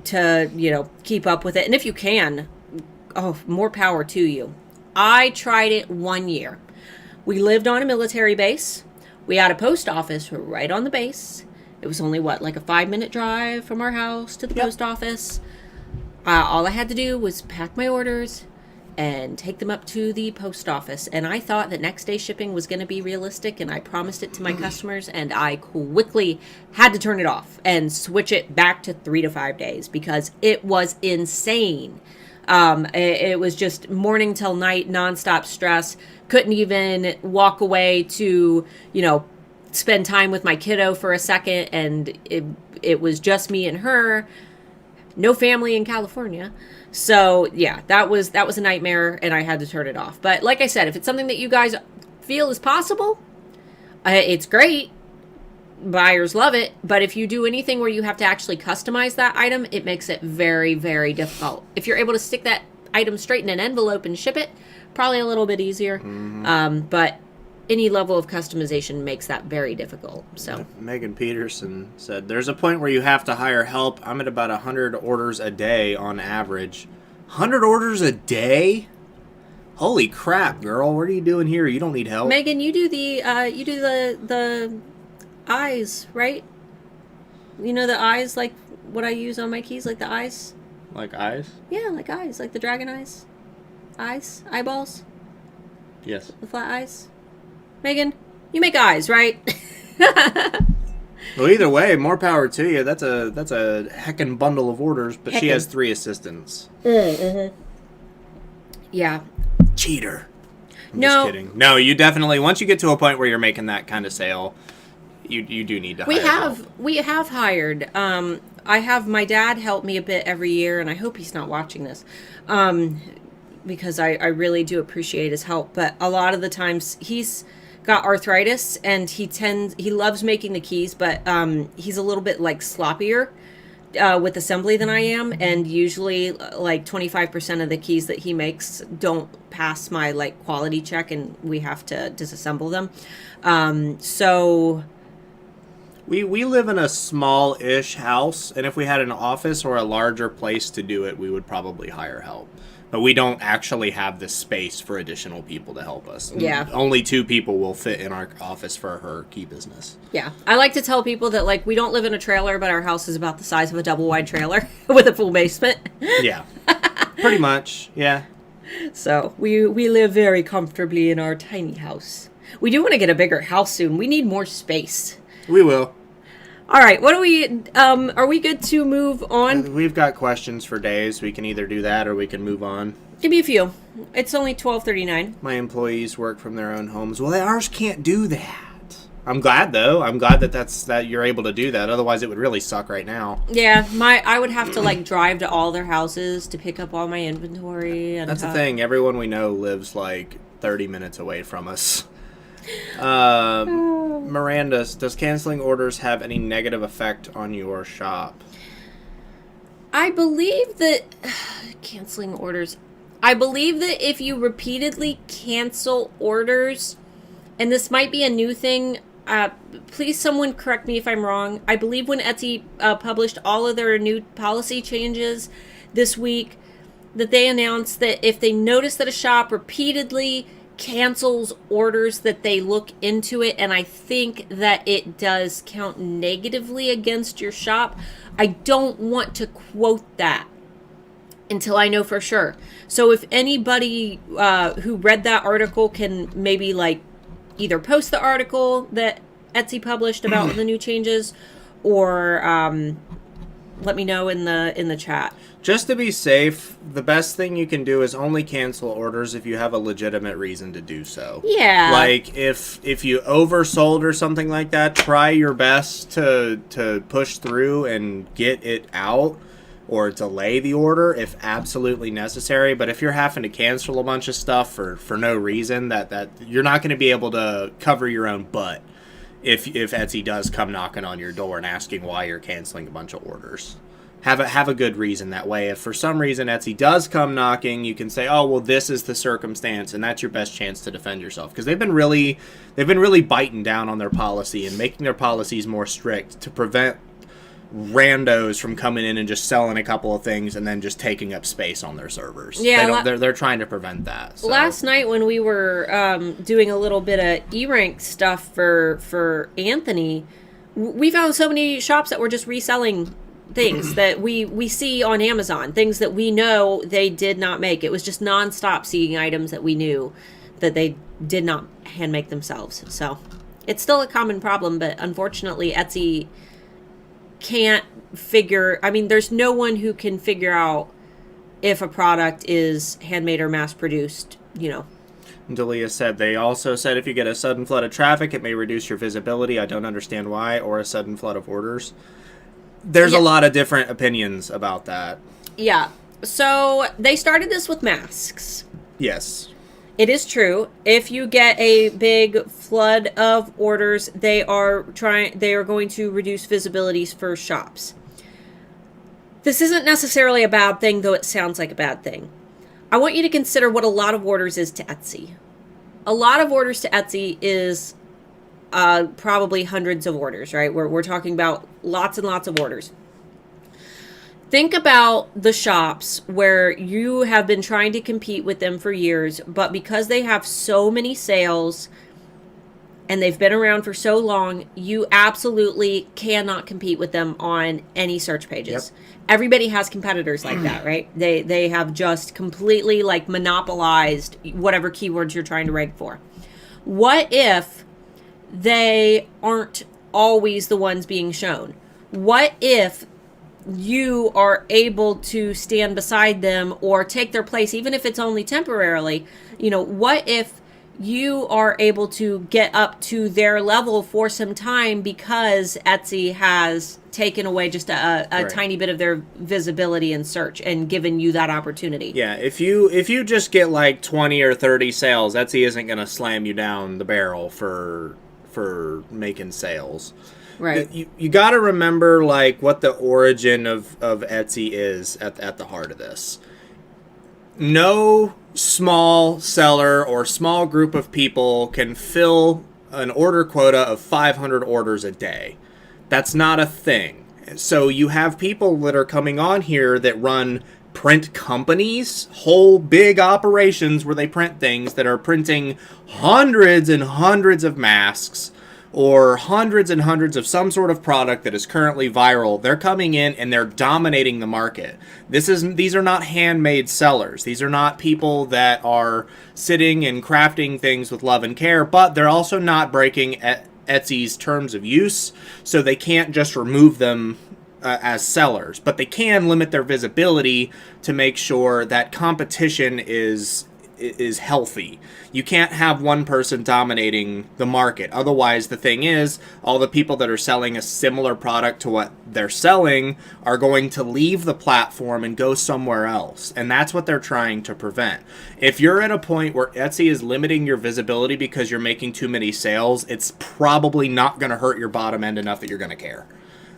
to, keep up with it. And if you can, more power to you. I tried it 1 year. We lived on a military base. We had a post office right on the base. It was only, like a 5-minute drive from our house to the post office. All I had to do was pack my orders and take them up to the post office. And I thought that next day shipping was going to be realistic, and I promised it to my customers, and I quickly had to turn it off and switch it back to 3 to 5 days because it was insane. It was just morning till night, nonstop stress. Couldn't even walk away to, spend time with my kiddo for a second, and it was just me and her. No family in California. So yeah, that was a nightmare, and I had to turn it off. But like I said, if it's something that you guys feel is possible, it's great. Buyers love it. But if you do anything where you have to actually customize that item, it makes it very, very difficult. If you're able to stick that item straight in an envelope and ship it, probably a little bit easier. But any level of customization makes that very difficult. So Megan Peterson said, there's a point where you have to hire help. I'm at about 100 orders a day on average. 100 orders a day? Holy crap, girl. What are you doing here? You don't need help. Megan, you do the eyes, right? You know the eyes, like what I use on my keys, like the eyes? Like eyes? Yeah, like eyes, like the dragon eyes. Eyes? Eyeballs? Yes. The flat eyes? Megan, you make eyes, right? Well, either way, more power to you. That's a heckin' bundle of orders, but she has 3 assistants. Yeah. Cheater. I'm No. just kidding. No, you definitely, once you get to a point where you're making that kind of sale, you do need to hire help. We have hired. I have my dad help me a bit every year, and I hope he's not watching this. Because I really do appreciate his help. But a lot of the times he's got arthritis, and he loves making the keys, but he's a little bit like sloppier with assembly than I am, and usually like 25% of the keys that he makes don't pass my like quality check, and we have to disassemble them. So we live in a small-ish house, and if we had an office or a larger place to do it, we would probably hire help. But we don't actually have the space for additional people to help us. Yeah. Only 2 people will fit in our office for her key business. Yeah. I like to tell people that, like, we don't live in a trailer, but our house is about the size of a double-wide trailer with a full basement. Yeah. Pretty much. Yeah. So we live very comfortably in our tiny house. We do want to get a bigger house soon. We need more space. We will. All right. What do we, are we good to move on? We've got questions for days. We can either do that or we can move on. Give me a few. It's only 12:39. My employees work from their own homes. Well, ours can't do that. I'm glad, though. I'm glad that you're able to do that. Otherwise, it would really suck right now. Yeah, I would have to like drive to all their houses to pick up all my inventory. And that's the thing. Everyone we know lives like 30 minutes away from us. Miranda, does canceling orders have any negative effect on your shop? I believe that canceling orders. I believe that if you repeatedly cancel orders, and this might be a new thing, please someone correct me if I'm wrong. I believe when Etsy published all of their new policy changes this week, that they announced that if they notice that a shop repeatedly cancels orders, that they look into it, and I think that it does count negatively against your shop. I don't want to quote that until I know for sure. So if anybody who read that article can maybe like either post the article that Etsy published about the new changes, or let me know in the chat. Just to be safe, the best thing you can do is only cancel orders if you have a legitimate reason to do so. Yeah. Like, if you oversold or something like that, try your best to push through and get it out or delay the order if absolutely necessary. But if you're having to cancel a bunch of stuff for no reason, that you're not going to be able to cover your own butt if Etsy does come knocking on your door and asking why you're canceling a bunch of orders. Have a good reason. That way, if for some reason Etsy does come knocking, you can say, "Oh, well, this is the circumstance," and that's your best chance to defend yourself. Because they've been really biting down on their policy and making their policies more strict to prevent randos from coming in and just selling a couple of things and then just taking up space on their servers. Yeah, they're trying to prevent that. So. Last night when we were doing a little bit of E-rank stuff for Anthony, we found so many shops that were just reselling things that we see on Amazon, things that we know they did not make. It was just nonstop seeing items that we knew that they did not hand make themselves. So it's still a common problem, but unfortunately Etsy can't figure, I mean, there's no one who can figure out if a product is handmade or mass produced, you know. Delia said, they also said if you get a sudden flood of traffic, it may reduce your visibility. I don't understand why, or a sudden flood of orders. There's a lot of different opinions about that. Yeah. So they started this with masks. Yes. It is true. If you get a big flood of orders, they are going to reduce visibilities for shops. This isn't necessarily a bad thing, though it sounds like a bad thing. I want you to consider what a lot of orders is to Etsy. A lot of orders to Etsy is probably hundreds of orders, right? We're talking about lots and lots of orders. Think about the shops where you have been trying to compete with them for years, but because they have so many sales and they've been around for so long, you absolutely cannot compete with them on any search pages. Yep. Everybody has competitors like that, right? They have just completely like monopolized whatever keywords you're trying to rank for. What if they aren't always the ones being shown? What if you are able to stand beside them or take their place, even if it's only temporarily? You know, what if you are able to get up to their level for some time because Etsy has taken away just a right. tiny bit of their visibility in search and given you that opportunity? Yeah, if you just get like 20 or 30 sales, Etsy isn't going to slam you down the barrel for making sales. Right. You got to remember like what the origin of Etsy is at the heart of this. No small seller or small group of people can fill an order quota of 500 orders a day. That's not a thing. So you have people that are coming on here that run print companies, whole big operations where they print things that are printing hundreds and hundreds of masks or hundreds and hundreds of some sort of product that is currently viral. They're coming in and they're dominating the market. These are not handmade sellers. These are not people that are sitting and crafting things with love and care, but they're also not breaking Etsy's terms of use, so they can't just remove them as sellers, but they can limit their visibility to make sure that competition is healthy. You can't have one person dominating the market. Otherwise, the thing is, all the people that are selling a similar product to what they're selling are going to leave the platform and go somewhere else. And that's what they're trying to prevent. If you're at a point where Etsy is limiting your visibility because you're making too many sales, it's probably not going to hurt your bottom end enough that you're going to care.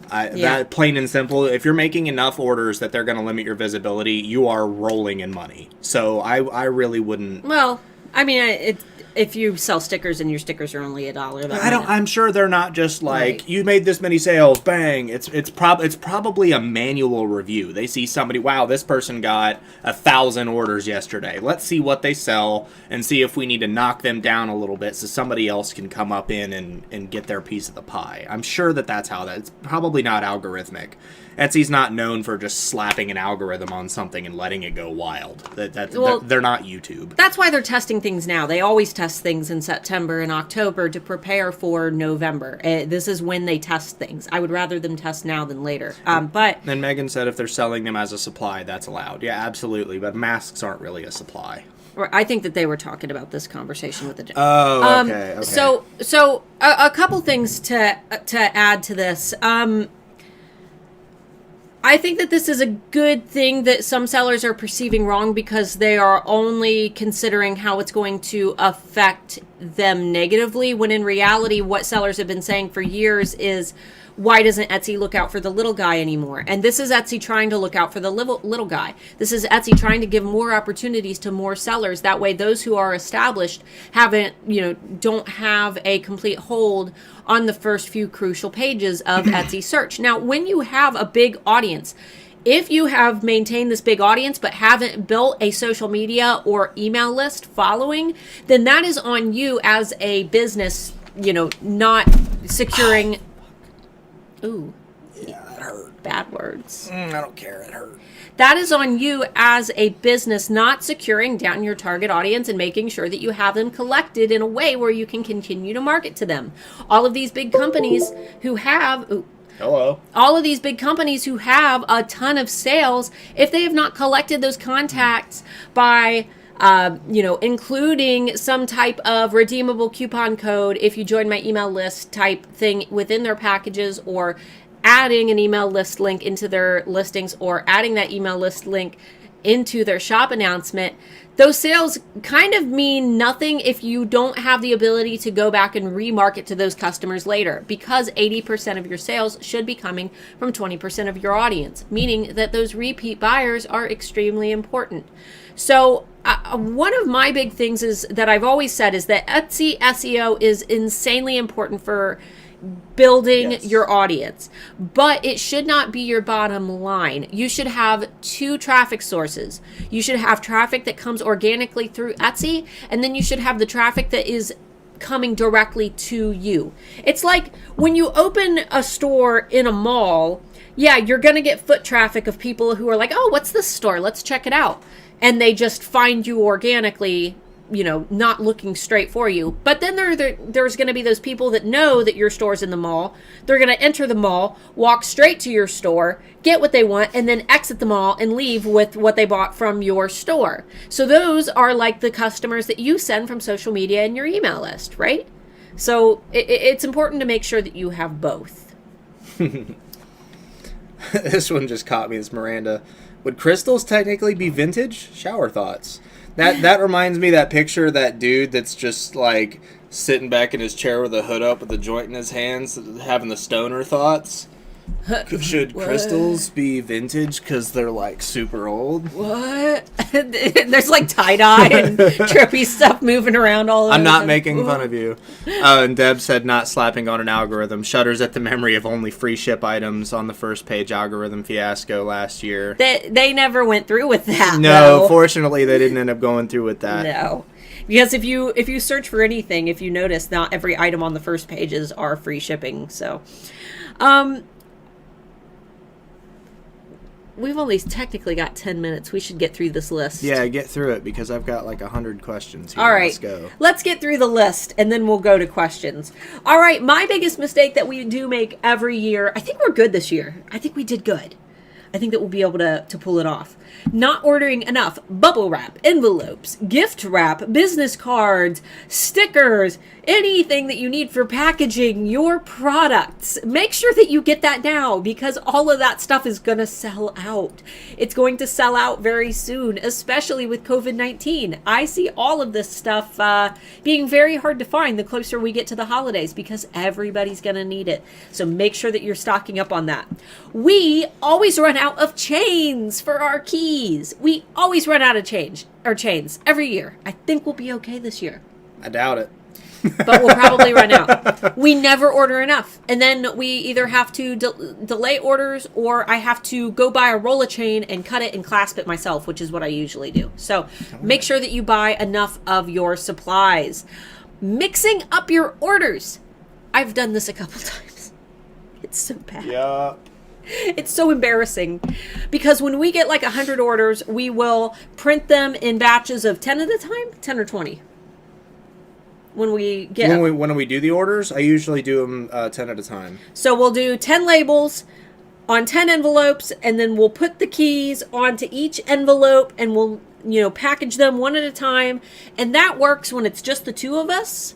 That plain and simple. If you're making enough orders that they're going to limit your visibility, you are rolling in money. So I really wouldn't. Well, I mean, if you sell stickers and your stickers are only $1, I'm sure they're not just like right. You made this many sales, bang. It's probably a manual review. They see somebody, wow, this person got 1,000 orders yesterday. Let's see what they sell and see if we need to knock them down a little bit so somebody else can come up in and get their piece of the pie. I'm sure that's how that. It's probably not algorithmic. Etsy's not known for just slapping an algorithm on something and letting it go wild. They're not YouTube. That's why they're testing things now. They always test things in September and October to prepare for November. This is when they test things. I would rather them test now than later. But then Megan said if they're selling them as a supply, that's allowed. Yeah, absolutely. But masks aren't really a supply. I think that they were talking about this conversation with the. Oh, okay. So a couple things to add to this. I think that this is a good thing that some sellers are perceiving wrong because they are only considering how it's going to affect them negatively, when in reality, what sellers have been saying for years is, why doesn't Etsy look out for the little guy anymore? And this is Etsy trying to look out for the little guy. This is Etsy trying to give more opportunities to more sellers. That way, those who are established don't have a complete hold on the first few crucial pages of Etsy search. Now, when you have a big audience, if you have maintained this big audience but haven't built a social media or email list following, then that is on you as a business, not securing. Ooh. Yeah, that hurt. Bad words. I don't care. It hurt. That is on you as a business not securing down your target audience and making sure that you have them collected in a way where you can continue to market to them. All of these big companies who have... Hello. All of these big companies who have a ton of sales, if they have not collected those contacts by... including some type of redeemable coupon code if you join my email list type thing within their packages, or adding an email list link into their listings, or adding that email list link into their shop announcement, those sales kind of mean nothing if you don't have the ability to go back and remarket to those customers later, because 80% of your sales should be coming from 20% of your audience, meaning that those repeat buyers are extremely important. So one of my big things is that I've always said is that Etsy SEO is insanely important for building your audience, but it should not be your bottom line. You should have two traffic sources. You should have traffic that comes organically through Etsy, and then you should have the traffic that is coming directly to you. It's like when you open a store in a mall, yeah, you're going to get foot traffic of people who are like, oh, what's this store? Let's check it out. And they just find you organically, not looking straight for you. But then there's going to be those people that know that your store's in the mall. They're going to enter the mall, walk straight to your store, get what they want, and then exit the mall and leave with what they bought from your store. So those are like the customers that you send from social media and your email list, right? So it's important to make sure that you have both. This one just caught me. It's Miranda. Would crystals technically be vintage? Shower thoughts. That reminds me of that picture of that dude that's just like sitting back in his chair with a hood up with a joint in his hands, having the stoner thoughts. Should crystals be vintage because they're like super old? What? There's like tie-dye and trippy stuff moving around all over. I'm not making fun of you. And Deb said not slapping on an algorithm. Shudders at the memory of only free ship items on the first page algorithm fiasco last year. They never went through with that. No, though. Fortunately they didn't end up going through with that. No. Because if you search for anything, if you notice, not every item on the first pages are free shipping. So, we've only technically got 10 minutes. We should get through this list. Yeah, get through it because I've got like 100 questions here. All right. Let's go. Let's get through the list and then we'll go to questions. All right. My biggest mistake that we do make every year, I think we're good this year. I think we did good. I think that we'll be able to pull it off. Not ordering enough bubble wrap, envelopes, gift wrap, business cards, stickers, anything that you need for packaging your products. Make sure that you get that now because all of that stuff is going to sell out. It's going to sell out very soon, especially with COVID-19. I see all of this stuff being very hard to find the closer we get to the holidays because everybody's going to need it. So make sure that you're stocking up on that. We always run out of chains for our keys. We always run out of chains every year. I think we'll be okay this year. I doubt it. But we'll probably run out. We never order enough. And then we either have to delay orders or I have to go buy a roll of chain and cut it and clasp it myself, which is what I usually do. So make sure that you buy enough of your supplies. Mixing up your orders. I've done this a couple times. It's so bad. Yeah. It's so embarrassing because when we get like 100 orders, we will print them in batches of 10 at a time, 10 or 20. When we get when we do the orders, I usually do them 10 at a time. So we'll do 10 labels on 10 envelopes, and then we'll put the keys onto each envelope, and we'll, package them one at a time. And that works when it's just the two of us.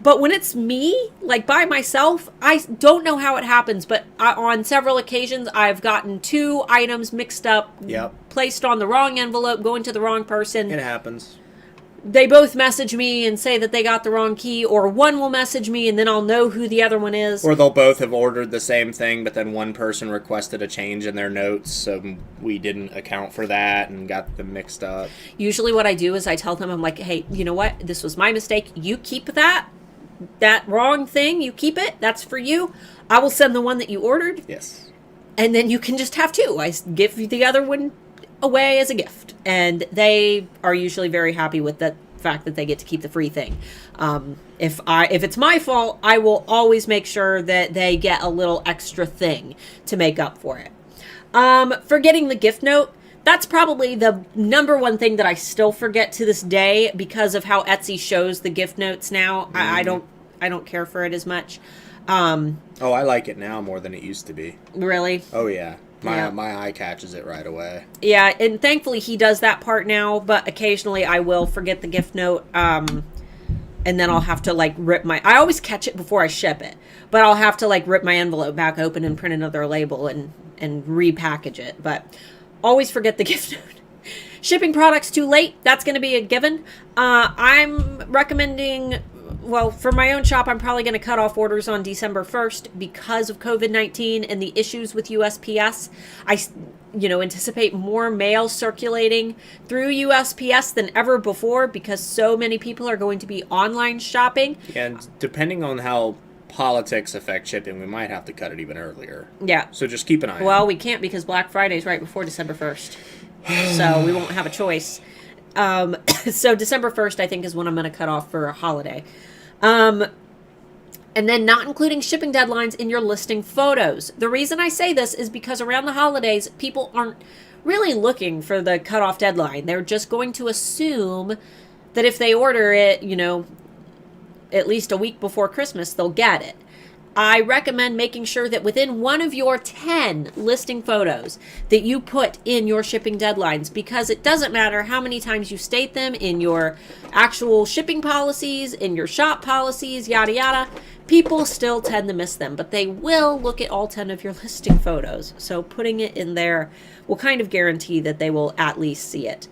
But when it's me, like by myself, I don't know how it happens, but on several occasions, I've gotten 2 items mixed up, placed on the wrong envelope, going to the wrong person. It happens. They both message me and say that they got the wrong key, or one will message me and then I'll know who the other one is. Or they'll both have ordered the same thing, but then one person requested a change in their notes, so we didn't account for that and got them mixed up. Usually what I do is I tell them, I'm like, hey, you know what? This was my mistake. You keep that wrong thing. You keep it. That's for you. I will send the one that you ordered. Yes. And then you can just have 2. I give the other one away as a gift, and they are usually very happy with the fact that they get to keep the free thing. If it's my fault, I will always make sure that they get a little extra thing to make up for it. Forgetting the gift note, that's probably the number one thing that I still forget to this day because of how Etsy shows the gift notes now. I don't care for it as much. I like it now more than it used to be. Really? Oh yeah. My eye catches it right away. Yeah, and thankfully he does that part now, but occasionally I will forget the gift note, and then I'll have to, I always catch it before I ship it, but I'll have to, rip my envelope back open and print another label and repackage it, but always forget the gift note. Shipping products too late, that's going to be a given. I'm recommending... Well, for my own shop, I'm probably going to cut off orders on December 1st because of COVID-19 and the issues with USPS. I, anticipate more mail circulating through USPS than ever before because so many people are going to be online shopping. And depending on how politics affect shipping, we might have to cut it even earlier. Yeah. So just keep an eye on it. Well, we can't because Black Friday is right before December 1st. So we won't have a choice. So December 1st, I think, is when I'm going to cut off for a holiday. And then not including shipping deadlines in your listing photos. The reason I say this is because around the holidays, people aren't really looking for the cutoff deadline. They're just going to assume that if they order it, at least a week before Christmas, they'll get it. I recommend making sure that within one of your 10 listing photos that you put in your shipping deadlines, because it doesn't matter how many times you state them in your actual shipping policies, in your shop policies, yada yada, people still tend to miss them, but they will look at all 10 of your listing photos. So putting it in there will kind of guarantee that they will at least see it.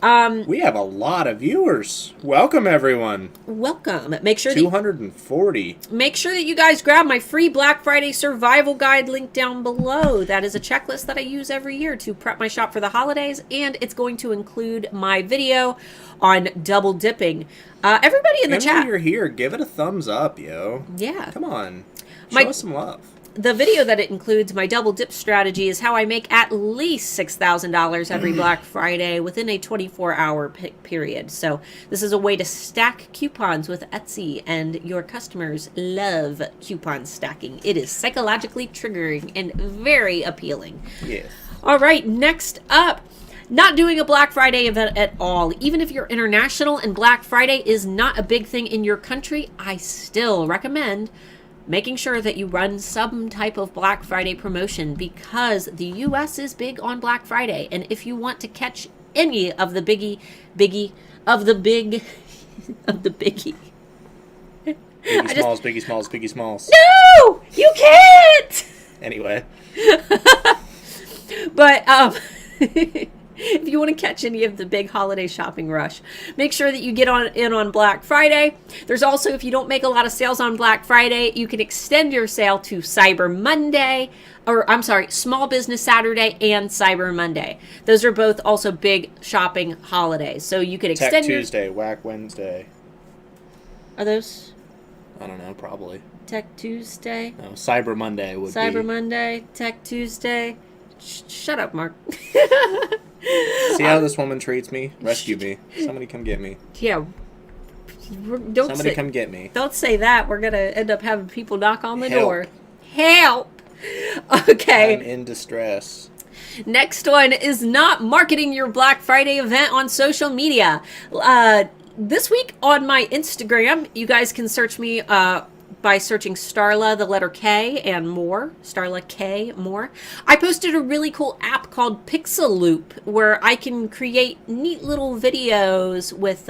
We have a lot of viewers. Welcome, everyone. Welcome. Make sure 240. Make sure that you guys grab my free Black Friday survival guide link down below. That is a checklist that I use every year to prep my shop for the holidays, and it's going to include my video on double dipping. Everybody in the chat. When you're here, give it a thumbs up, yo. Yeah. Come on. Show us some love. The video that it includes, my double dip strategy, is how I make at least $6,000 every Black Friday within a 24-hour period. So this is a way to stack coupons with Etsy, and your customers love coupon stacking. It is psychologically triggering and very appealing. Yes. All right, next up. Not doing a Black Friday event at all. Even if you're international and Black Friday is not a big thing in your country, I still recommend making sure that you run some type of Black Friday promotion, because the U.S. is big on Black Friday. And if you want to catch any of the biggie, Biggie smalls. No! You can't! Anyway. But, if you want to catch any of the big holiday shopping rush, make sure that you get in on Black Friday. There's also, if you don't make a lot of sales on Black Friday, you can extend your sale to Cyber Monday, Small Business Saturday and Cyber Monday. Those are both also big shopping holidays. So you could extend Tech Tuesday, Whack Wednesday. Are those? I don't know, probably. Tech Tuesday? No, Cyber Monday would be. Cyber Monday, Tech Tuesday. Shut up, Mark. See how this woman treats me? Rescue me. Somebody come get me. Yeah. Come get me. Don't say that. We're going to end up having people knock on the door. Help! Okay. I'm in distress. Next one is not marketing your Black Friday event on social media. This week on my Instagram, you guys can search me by searching Starla, the letter K, and more. Starla K, more. I posted a really cool app called Pixel Loop where I can create neat little videos with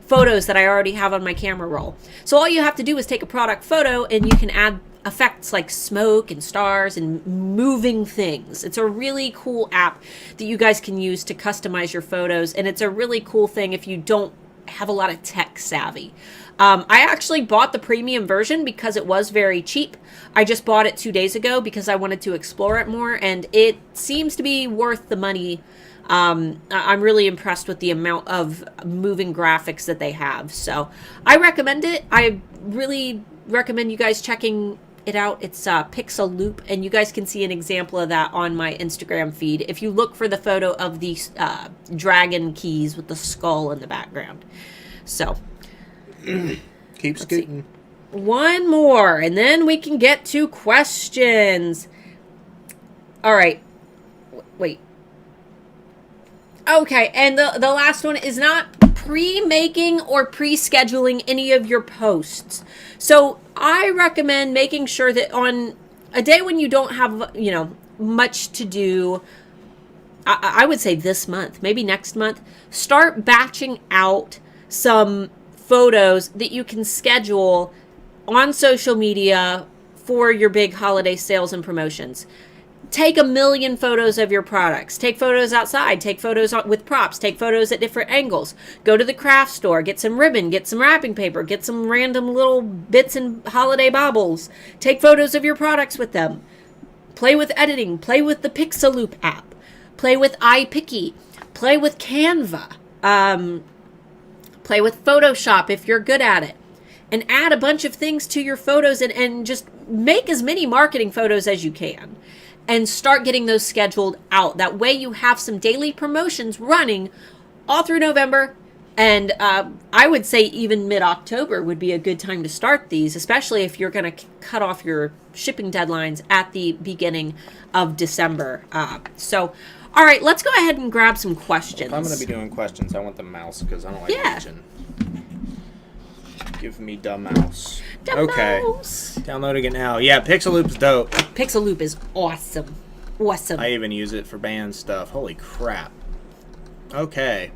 photos that I already have on my camera roll. So all you have to do is take a product photo and you can add effects like smoke and stars and moving things. It's a really cool app that you guys can use to customize your photos, and it's a really cool thing if you don't have a lot of tech savvy. I actually bought the premium version because it was very cheap. I just bought it 2 days ago because I wanted to explore it more, and it seems to be worth the money. I'm really impressed with the amount of moving graphics that they have. So I recommend it. I really recommend you guys checking it out. It's Pixel Loop, and you guys can see an example of that on my Instagram feed if you look for the photo of the dragon keys with the skull in the background. So Keep scooting. one more, and then we can get to questions. All right. Wait. Okay, and the last one is not pre-making or pre-scheduling any of your posts. So I recommend making sure that on a day when you don't have, much to do, I would say this month, maybe next month, start batching out some photos that you can schedule on social media for your big holiday sales and promotions. Take 1 million photos of your products. Take photos outside. Take photos with props. Take photos at different angles. Go to the craft store. Get some ribbon. Get some wrapping paper. Get some random little bits and holiday baubles. Take photos of your products with them. Play with editing. Play with the Pixel Loop app. Play with iPicky. Play with Canva. Play with Photoshop if you're good at it. And add a bunch of things to your photos and just make as many marketing photos as you can. And start getting those scheduled out. That way you have some daily promotions running all through November. And I would say even mid-October would be a good time to start these, especially if you're going to cut off your shipping deadlines at the beginning of December. All right, let's go ahead and grab some questions. If I'm going to be doing questions, I want the mouse because I don't like reaching. Give me the mouse. Mouse. Downloading it now. Yeah, Pixel Loop's dope. Pixel Loop is awesome. Awesome. I even use it for band stuff. Holy crap. Okay.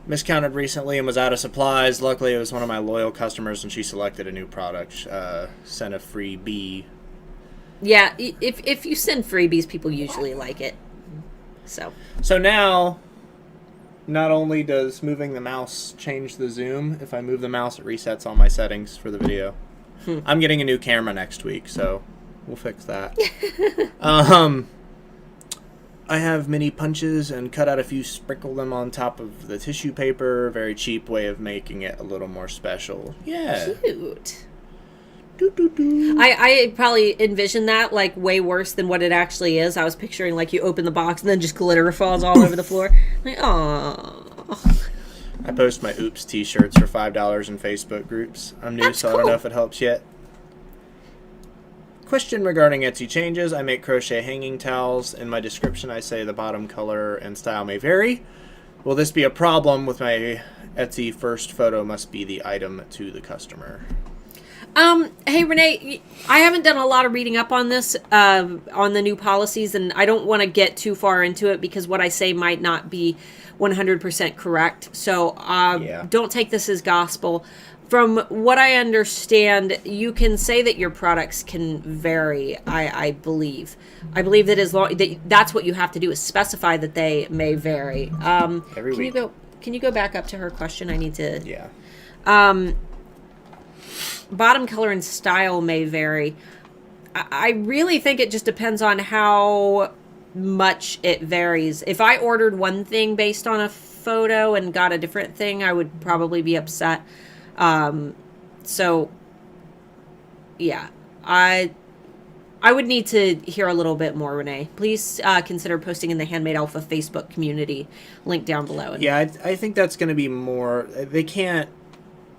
Miscounted recently and was out of supplies. Luckily, it was one of my loyal customers and she selected a new product. Sent a freebie. Yeah, if you send freebies, people usually like it. So now, not only does moving the mouse change the zoom, if I move the mouse, it resets all my settings for the video. I'm getting a new camera next week, so we'll fix that. I have mini punches and cut out a few, sprinkle them on top of the tissue paper. Very cheap way of making it a little more special. Yeah. Cute. I probably envisioned that like way worse than what it actually is. I was picturing like you open the box and then just glitter falls all over the floor. Like, aww. I post my Oops t-shirts for $5 in Facebook groups. I'm new, so cool. I don't know if it helps yet. Question regarding Etsy changes. I make crochet hanging towels. In my description, I say the bottom color and style may vary. Will this be a problem with my Etsy first photo must be the item to the customer? Hey, Renee, I haven't done a lot of reading up on this, on the new policies, and I don't want to get too far into it because what I say might not be 100% correct. So, don't take this as gospel. From what I understand, you can say that your products can vary, I believe. I believe that as long that's what you have to do is specify that they may vary. Every week. Can you go back up to her question? I need to. Yeah. Bottom color and style may vary. I really think it just depends on how much it varies. If I ordered one thing based on a photo and got a different thing, I would probably be upset. So, yeah, I would need to hear a little bit more, Renee. Please consider posting in the Handmade Alpha Facebook community, link down below. Yeah, I think that's going to be more. They can't.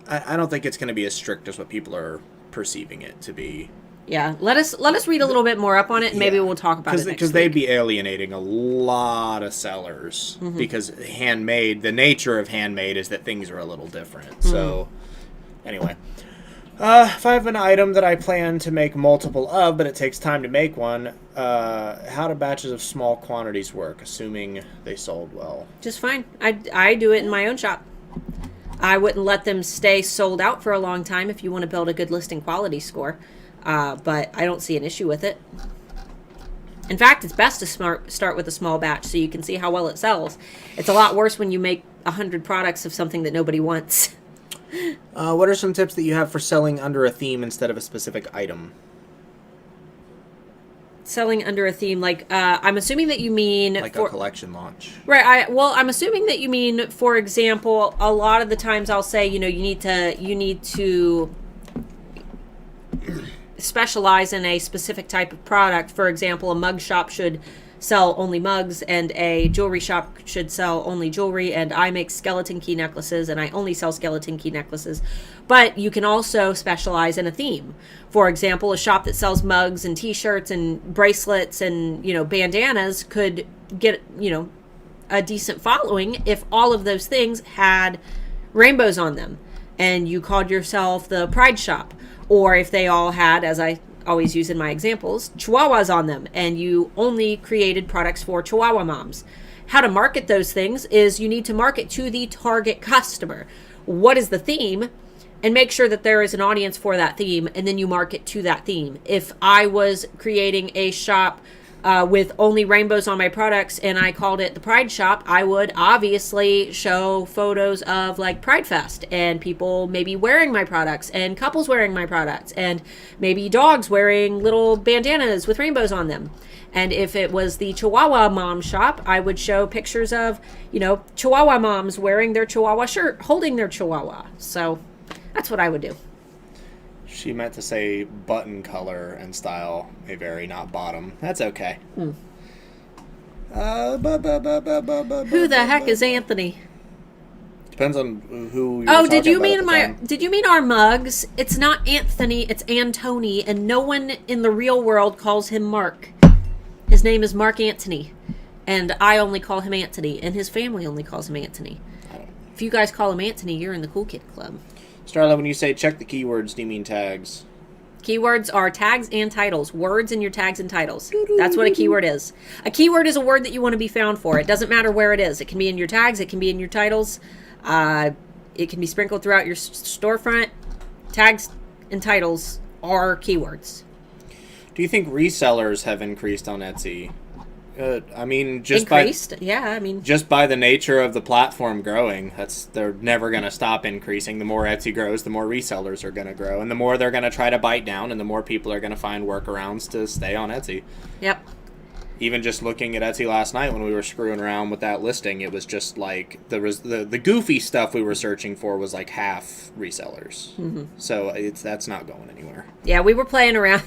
I don't think it's going to be as strict as what people are perceiving it to be. Yeah, let us read a little bit more up on it, and maybe we'll talk about it next because they'd be alienating a lot of sellers because handmade, the nature of handmade is that things are a little different. So anyway, if I have an item that I plan to make multiple of, but it takes time to make one, how do batches of small quantities work, assuming they sold well? Just fine. I do it in my own shop. I wouldn't let them stay sold out for a long time if you want to build a good listing quality score. But I don't see an issue with it. In fact, it's best to start with a small batch so you can see how well it sells. It's a lot worse when you make 100 products of something that nobody wants. What are some tips that you have for selling under a theme instead of a specific item? Selling under a theme, like, I'm assuming that you mean... Like a collection launch. Right, I'm assuming that you mean, for example, a lot of the times I'll say, you need to specialize in a specific type of product. For example, a mug shop should sell only mugs, and a jewelry shop should sell only jewelry, and I make skeleton key necklaces, and I only sell skeleton key necklaces. But you can also specialize in a theme. For example, a shop that sells mugs and t-shirts and bracelets and, bandanas could get, a decent following if all of those things had rainbows on them, and you called yourself the Pride Shop. Or if they all had, as I always use in my examples, chihuahuas on them, and you only created products for chihuahua moms. How to market those things is you need to market to the target customer. What is the theme? And make sure that there is an audience for that theme, and then you market to that theme. If I was creating a shop with only rainbows on my products and I called it the Pride Shop, I would obviously show photos of like Pride Fest and people maybe wearing my products and couples wearing my products and maybe dogs wearing little bandanas with rainbows on them. And if it was the Chihuahua Mom Shop, I would show pictures of, Chihuahua moms wearing their Chihuahua shirt, holding their Chihuahua. So that's what I would do. She meant to say button color and style may vary, not bottom. That's okay. Who the heck is Anthony? Depends on who. Did you mean our mugs? It's not Anthony, it's Antony, and no one in the real world calls him Mark. His name is Mark Antony, and I only call him Anthony, and his family only calls him Anthony. If you guys call him Anthony, you're in the cool kid club. Starla, when you say check the keywords, do you mean tags? Keywords are tags and titles. Words in your tags and titles. That's what a keyword is. A keyword is a word that you want to be found for. It doesn't matter where it is. It can be in your tags. It can be in your titles. It can be sprinkled throughout your storefront. Tags and titles are keywords. Do you think resellers have increased on Etsy? Just by the nature of the platform growing, they're never going to stop increasing. The more Etsy grows, the more resellers are going to grow, and the more they're going to try to bite down, and the more people are going to find workarounds to stay on Etsy. Yep. Even just looking at Etsy last night when we were screwing around with that listing, it was just like the goofy stuff we were searching for was like half resellers. Mm-hmm. So that's not going anywhere. Yeah, we were playing around.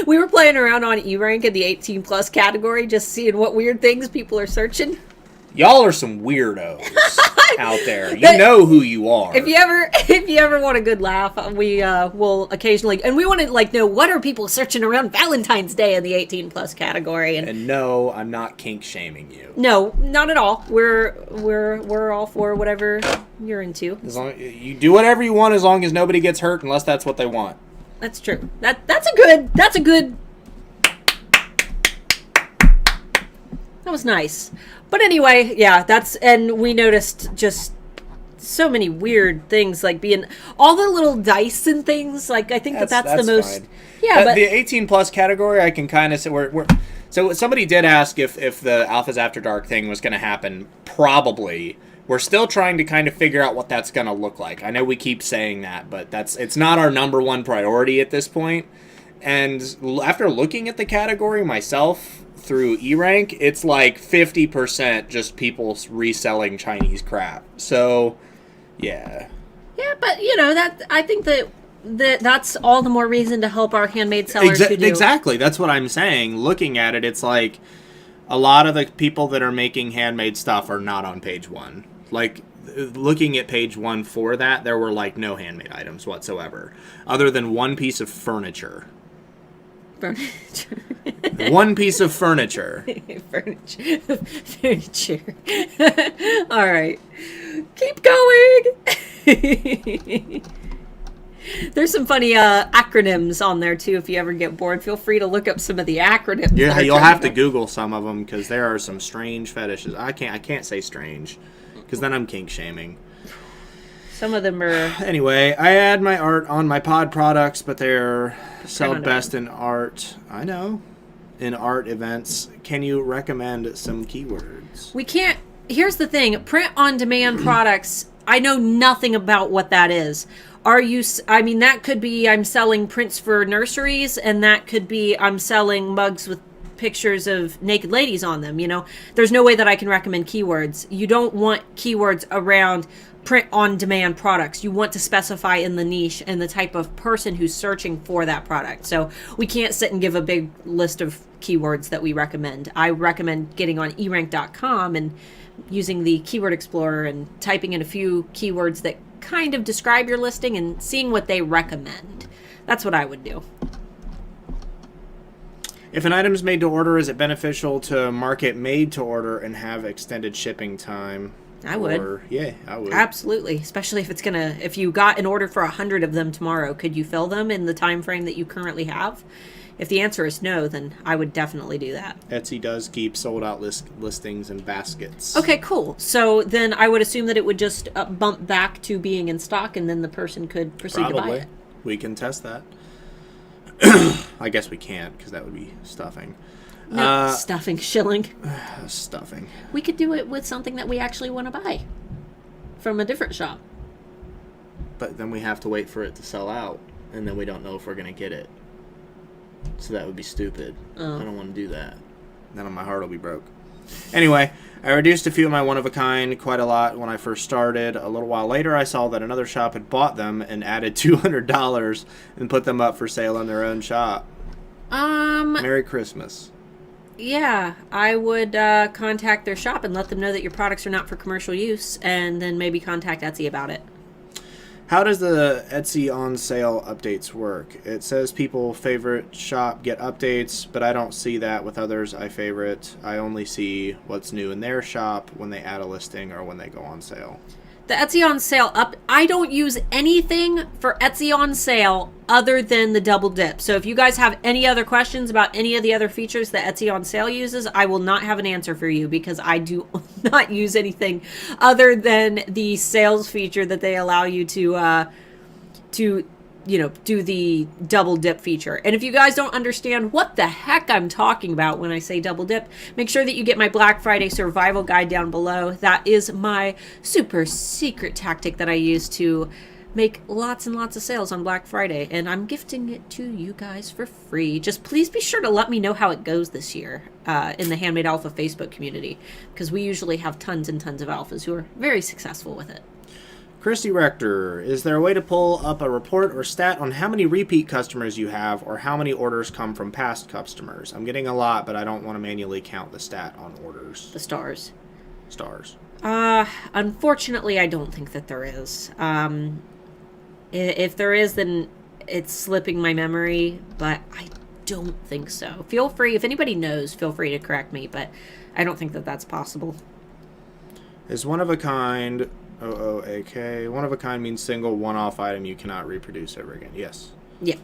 We were playing around on eRank in the 18 plus category, just seeing what weird things people are searching. Y'all are some weirdos out there. You know who you are. If you ever want a good laugh, we will occasionally, and we want to know what are people searching around Valentine's Day in the 18 plus category. And no, I'm not kink shaming you. No, not at all. We're all for whatever you're into. As long you do whatever you want, as long as nobody gets hurt, unless that's what they want. That's true. That's a good. That was nice. But anyway, yeah, and we noticed just so many weird things, like being all the little dice and things. Like, I think that's the most. Fine. Yeah, but the 18 plus category, I can kind of say so somebody did ask if the Alphas After Dark thing was going to happen. Probably. We're still trying to kind of figure out what that's going to look like. I know we keep saying that, but it's not our number one priority at this point. And after looking at the category myself through eRank, it's like 50% just people reselling Chinese crap. So, yeah. Yeah, but I think that's all the more reason to help our handmade sellers who do. Exactly. That's what I'm saying. Looking at it, it's like a lot of the people that are making handmade stuff are not on page one. Like, looking at page one for that, there were, no handmade items whatsoever. Other than one piece of furniture. Furniture. One piece of furniture. Furniture. All right. Keep going. There's some funny acronyms on there too. If you ever get bored, feel free to look up some of the acronyms. Yeah, you'll have to Google some of them because there are some strange fetishes. I can't say strange because then I'm kink shaming. Some of them are. Anyway, I add my art on my pod products, but they're sold best in art. I know, in art events. Can you recommend some keywords? We can't. Here's the thing: print on demand products. I know nothing about what that is. Are you? I mean, that could be I'm selling prints for nurseries, and that could be I'm selling mugs with pictures of naked ladies on them. You know, there's no way that I can recommend keywords. You don't want keywords around print on demand products. You want to specify in the niche and the type of person who's searching for that product. So we can't sit and give a big list of keywords that we recommend. I recommend getting on erank.com and using the keyword explorer and typing in a few keywords that kind of describe your listing and seeing what they recommend. That's what I would do. If an item is made to order, is it beneficial to mark it made to order and have extended shipping time? I would. I would. Absolutely. Especially if it's if you got an order for 100 of them tomorrow, could you fill them in the time frame that you currently have? If the answer is no, then I would definitely do that. Etsy does keep sold out listings in baskets. Okay, cool. So then I would assume that it would just bump back to being in stock, and then the person could proceed to buy it. We can test that. I guess we can't because that would be stuffing. No, stuffing, shilling. Stuffing. We could do it with something that we actually want to buy from a different shop. But then we have to wait for it to sell out, and then we don't know if we're going to get it. So that would be stupid. I don't want to do that. Then my heart will be broke. Anyway, I reduced a few of my one-of-a-kind quite a lot when I first started. A little while later, I saw that another shop had bought them and added $200 and put them up for sale on their own shop. Merry Christmas. Yeah, I would contact their shop and let them know that your products are not for commercial use, and then maybe contact Etsy about it. How does the Etsy on sale updates work? It says people favorite shop get updates, but I don't see that with others I favorite. I only see what's new in their shop when they add a listing or when they go on sale. The Etsy on sale I don't use anything for Etsy on sale other than the double dip. So if you guys have any other questions about any of the other features that Etsy on sale uses, I will not have an answer for you because I do not use anything other than the sales feature that they allow you to do the double dip feature. And if you guys don't understand what the heck I'm talking about when I say double dip, make sure that you get my Black Friday survival guide down below. That is my super secret tactic that I use to make lots and lots of sales on Black Friday. And I'm gifting it to you guys for free. Just please be sure to let me know how it goes this year in the Handmade Alpha Facebook community, because we usually have tons and tons of alphas who are very successful with it. Christy Rector, is there a way to pull up a report or stat on how many repeat customers you have or how many orders come from past customers? I'm getting a lot, but I don't want to manually count the stat on orders. The stars. Stars. Unfortunately, I don't think that there is. If there is, then it's slipping my memory, but I don't think so. Feel free, if anybody knows, feel free to correct me, but I don't think that that's possible. Is one of a kind... OOAK. One of a kind means single, one-off item you cannot reproduce ever again. Yes. Yeah.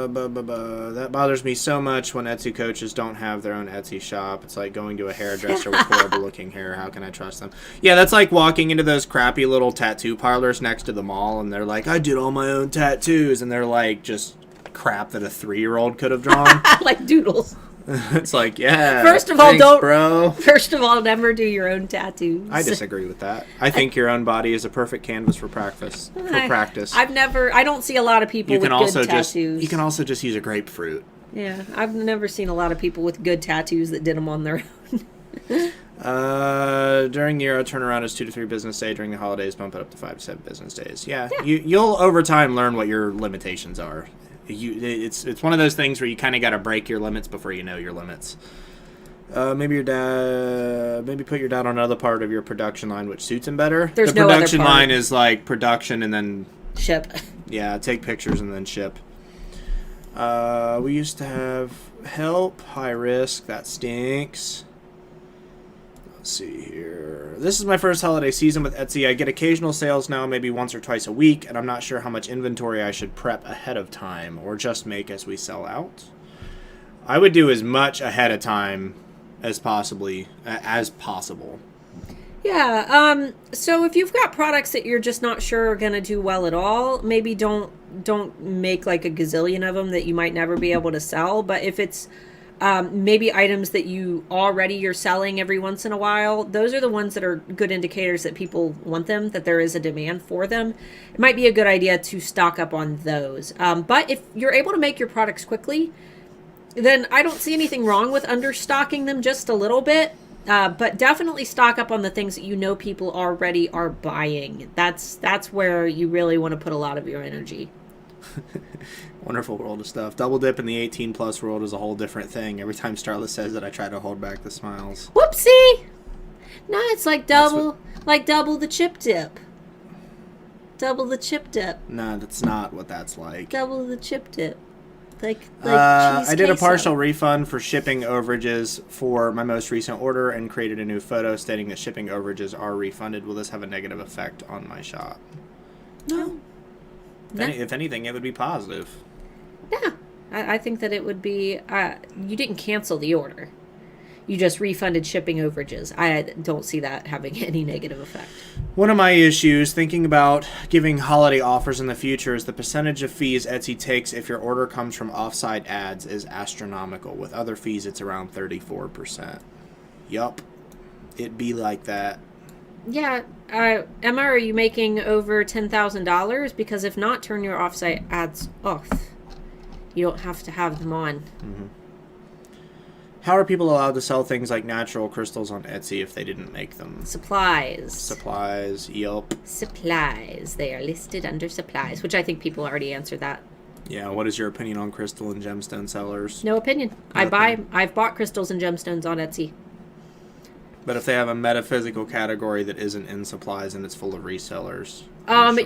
That bothers me so much when Etsy coaches don't have their own Etsy shop. It's like going to a hairdresser with horrible-looking hair. How can I trust them? Yeah, that's like walking into those crappy little tattoo parlors next to the mall, and they're like, I did all my own tattoos, and they're like just crap that a 3-year-old could have drawn. Like doodles. It's like, yeah. First of all, bro. First of all, never do your own tattoos. I disagree with that. I think your own body is a perfect canvas for practice. I don't see a lot of people with good tattoos. You can also just use a grapefruit. Yeah, I've never seen a lot of people with good tattoos that did them on their own. During the Euro turnaround is 2 to 3 business days. During the holidays, bump it up to 5 to 7 business days. Yeah. You'll over time learn what your limitations are. It's one of those things where you kind of got to break your limits before you know your limits. Maybe put your dad on another part of your production line which suits him better. There's the no production other part. line is like production and then ship. Yeah, take pictures and then ship. We used to have help, high risk. That stinks. Let's see here. This is my first holiday season with Etsy. I get occasional sales now, maybe once or twice a week, and I'm not sure how much inventory I should prep ahead of time or just make as we sell out. I would do as much ahead of time as possible. Yeah. So if you've got products that you're just not sure are going to do well at all, maybe don't make like a gazillion of them that you might never be able to sell. But if it's maybe items that you're selling every once in a while, those are the ones that are good indicators that people want them, that there is a demand for them. It might be a good idea to stock up on those. But if you're able to make your products quickly, then I don't see anything wrong with understocking them just a little bit. But definitely stock up on the things that you know people already are buying. That's where you really want to put a lot of your energy. Wonderful world of stuff. Double dip in the 18 plus world is a whole different thing. Every time Starla says it, I try to hold back the smiles. Whoopsie! No, it's like double the chip dip. Double the chip dip. No, that's not what that's like. Double the chip dip. Like cheese I did a queso. partial refund for shipping overages for my most recent order and created a new photo stating that shipping overages are refunded. Will this have a negative effect on my shop? No. If anything, it would be positive. Yeah. I think that it would be... you didn't cancel the order. You just refunded shipping overages. I don't see that having any negative effect. One of my issues thinking about giving holiday offers in the future is the percentage of fees Etsy takes if your order comes from offsite ads is astronomical. With other fees, it's around 34%. Yup. It'd be like that. Yeah. Emma, are you making over $10,000? Because if not, turn your offsite ads off. You don't have to have them on. Mm-hmm. How are people allowed to sell things like natural crystals on Etsy if they didn't make them? Supplies. Yup. Supplies. They are listed under supplies, which I think people already answered that. Yeah, what is your opinion on crystal and gemstone sellers? No opinion. I've bought crystals and gemstones on Etsy. But if they have a metaphysical category that isn't in supplies and it's full of resellers.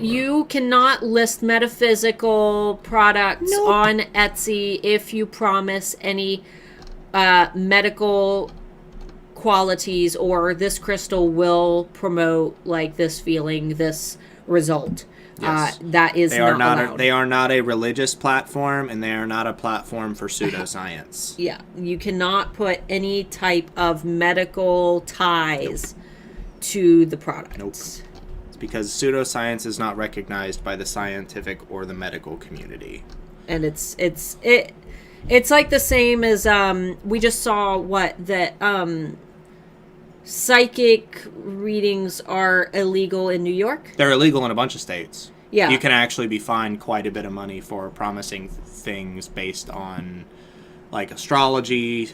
You cannot list metaphysical products on Etsy if you promise any medical qualities or this crystal will promote like this feeling, this result. Yes. That is not allowed. They are not a religious platform, and they are not a platform for pseudoscience. Yeah, you cannot put any type of medical ties to the products. Nope. It's because pseudoscience is not recognized by the scientific or the medical community. And it's like the same as we just saw that psychic readings are illegal in New York. They're illegal in a bunch of states. Yeah. You can actually be fined quite a bit of money for promising things based on like astrology,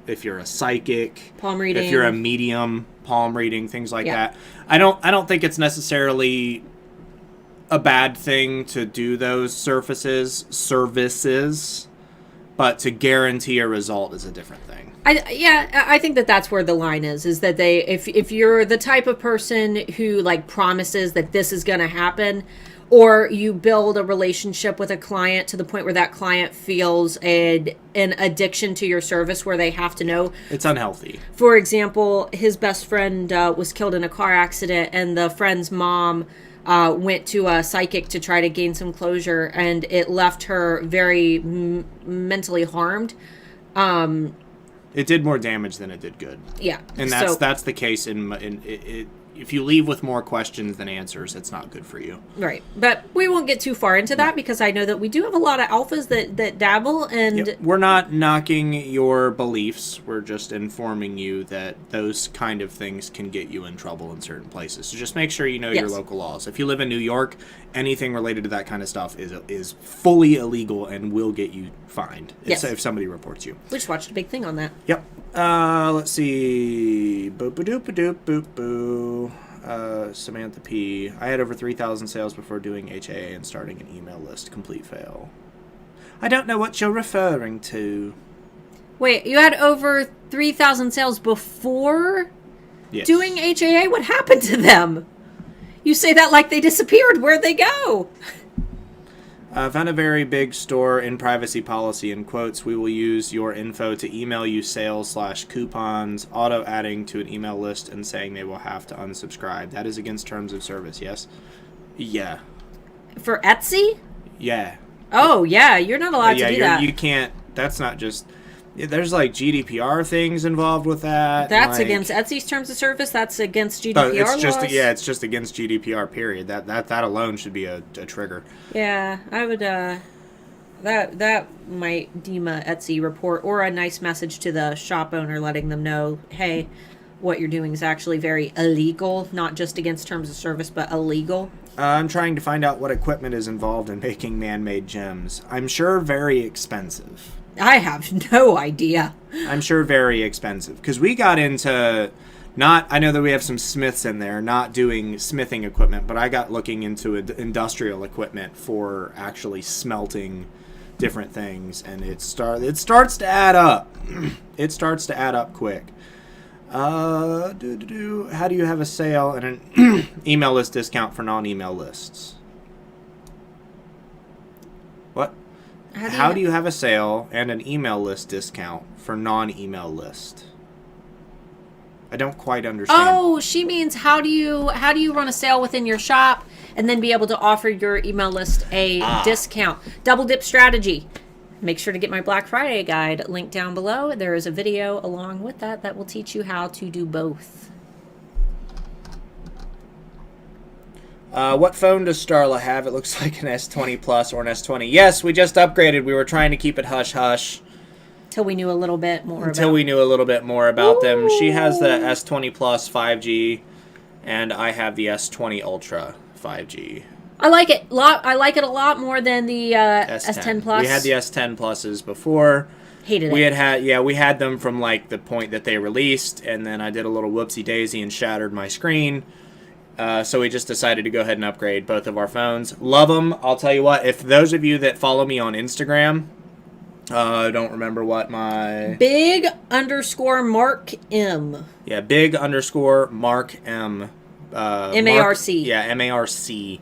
if you're a psychic, palm reading, if you're a medium, palm reading, things like that. I don't think it's necessarily a bad thing to do those services, but to guarantee a result is a different thing. I think that's where the line is that if you're the type of person who like promises that this is going to happen, or you build a relationship with a client to the point where that client feels an addiction to your service where they have to know. It's unhealthy. For example, his best friend was killed in a car accident, and the friend's mom went to a psychic to try to gain some closure, and it left her very mentally harmed. It did more damage than it did good. Yeah. And that's the case if you leave with more questions than answers, it's not good for you. Right. But we won't get too far into that because I know that we do have a lot of alphas that dabble, and Yep. We're not knocking your beliefs. We're just informing you that those kind of things can get you in trouble in certain places. So just make sure you know your local laws. If you live in New York, anything related to that kind of stuff is fully illegal and will get you fined if somebody reports you. We just watched a big thing on that. Yep. Let's see. Boop-a-doop-a-doop-boop-boo. Samantha P. I had over 3,000 sales before doing HAA and starting an email list. Complete fail. I don't know what you're referring to. Wait, you had over 3,000 sales before doing HAA? What happened to them? You say that like they disappeared. Where'd they go? Found a very big store in privacy policy. In quotes, we will use your info to email you sales/coupons, auto-adding to an email list and saying they will have to unsubscribe. That is against terms of service, yes? Yeah. For Etsy? Yeah. Oh, yeah. You're not allowed to do that. You can't. That's not just... There's like GDPR things involved with that. That's like, against Etsy's terms of service. That's against GDPR it's just laws. it's just against GDPR. Period. That alone should be a trigger. Yeah, I would. That might deem a Etsy report or a nice message to the shop owner, letting them know, hey, what you're doing is actually very illegal, not just against terms of service, but illegal. I'm trying to find out what equipment is involved in making man-made gems. I'm sure very expensive. I have no idea. I'm sure very expensive. Because we got into... I know that we have some smiths in there, not doing smithing equipment, but I got looking into industrial equipment for actually smelting different things, and it starts to add up. It starts to add up quick. How do you have a sale and an email list discount for non-email lists? What? How do you have a sale and an email list discount for non-email list? I don't quite understand. Oh, she means how do you run a sale within your shop and then be able to offer your email list a discount? Double dip strategy. Make sure to get my Black Friday guide linked down below. There is a video along with that will teach you how to do both. What phone does Starla have? It looks like an S20 Plus or an S20. Yes, we just upgraded. We were trying to keep it hush-hush. Till we knew a little bit more about them. She has the S20 Plus 5G, and I have the S20 Ultra 5G. I like it a lot more than the S10 Plus. We had the S10 Pluses before. Hated it. We had them from like the point that they released, and then I did a little whoopsie daisy and shattered my screen. So we just decided to go ahead and upgrade both of our phones. Love them. I'll tell you what, if those of you that follow me on Instagram, I don't remember what my... Big_Mark M. Yeah, Big_Mark M. M-A-R-C. Yeah, M-A-R-C.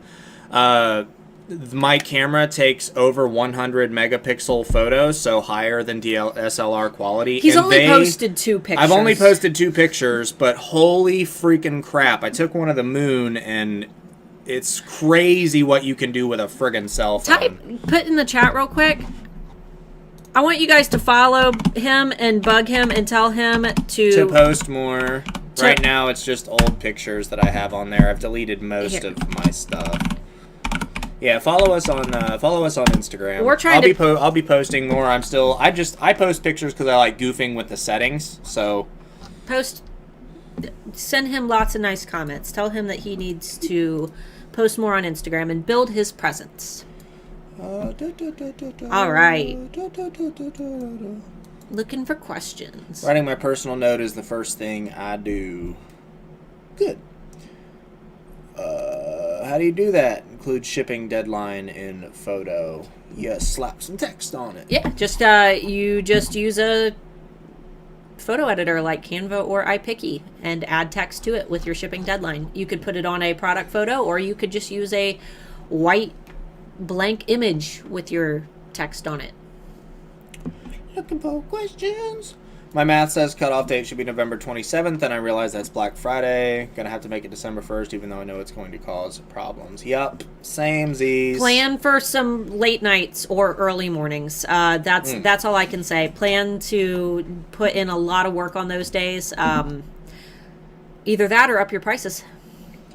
My camera takes over 100 megapixel photos, so higher than DSLR quality. He's only posted 2 pictures. I've only posted 2 pictures, but holy freaking crap. I took one of the moon, and it's crazy what you can do with a friggin' cell phone. Put in the chat real quick. I want you guys to follow him and bug him and tell him to post more. Right now, it's just old pictures that I have on there. I've deleted most of my stuff. Yeah, follow us on Instagram. We're trying I'll be posting more. I post pictures because I like goofing with the settings. So send him lots of nice comments. Tell him that he needs to post more on Instagram and build his presence. All right. Looking for questions. Writing my personal note is the first thing I do. Good. How do you do that? Include shipping deadline in photo. Yes, slap some text on it. Yeah, you just use a photo editor like Canva or iPicky and add text to it with your shipping deadline. You could put it on a product photo, or you could just use a white blank image with your text on it. Looking for questions. My math says cutoff date should be November 27th, and I realize that's Black Friday. Gonna have to make it December 1st, even though I know it's going to cause problems. Yup, samesies. Plan for some late nights or early mornings. That's all I can say. Plan to put in a lot of work on those days. Either that or up your prices.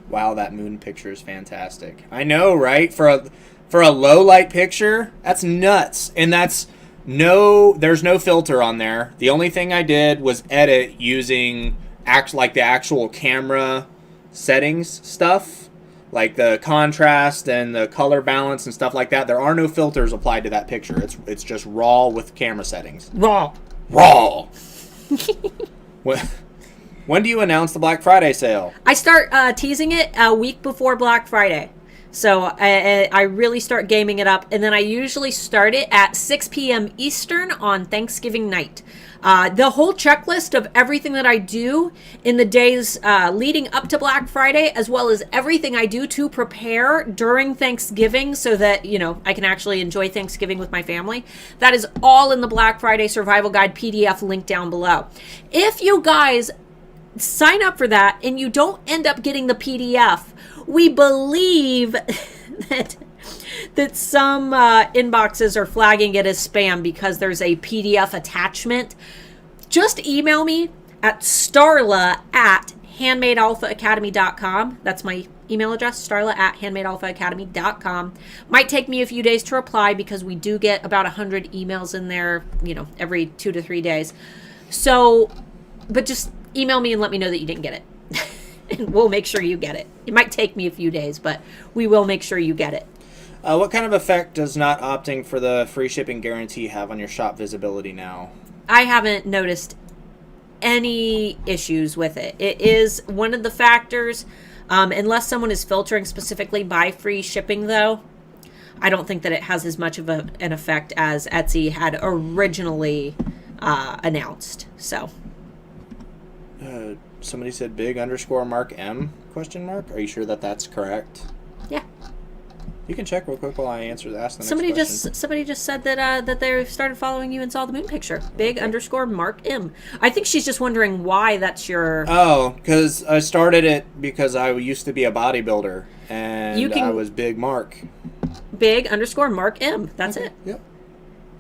Wow, that moon picture is fantastic. I know, right? For a low light picture, that's nuts. And there's no filter on there. The only thing I did was edit using the actual camera settings stuff, like the contrast and the color balance and stuff like that. There are no filters applied to that picture. It's just raw with camera settings. Raw. When do you announce the Black Friday sale? I start teasing it a week before Black Friday. So I really start gaming it up, and then I usually start it at 6 p.m. Eastern on Thanksgiving night. The whole checklist of everything that I do in the days leading up to Black Friday, as well as everything I do to prepare during Thanksgiving so that, you know, I can actually enjoy Thanksgiving with my family, that is all in the Black Friday Survival Guide PDF link down below. If you guys sign up for that and you don't end up getting the PDF, we believe that some inboxes are flagging it as spam because there's a PDF attachment. Just email me at starla@handmadealphaacademy.com. That's my email address, starla@handmadealphaacademy.com. Might take me a few days to reply because we do get about 100 emails in there, you know, every 2 to 3 days. So, but just email me and let me know that you didn't get it. And we'll make sure you get it. It might take me a few days, but we will make sure you get it. What kind of effect does not opting for the free shipping guarantee have on your shop visibility now? I haven't noticed any issues with it. It is one of the factors, unless someone is filtering specifically by free shipping, though. I don't think that it has as much of an effect as Etsy had originally announced. So, somebody said big _Mark M ? Are you sure that that's correct? Yeah. You can check real quick while I ask the next Somebody question. just said that they started following you and saw the moon picture. Big _Mark M. I think she's just wondering why that's your. Oh, because I started it because I used to be a bodybuilder and I was Big Mark. Big _Mark M. That's it. Yep.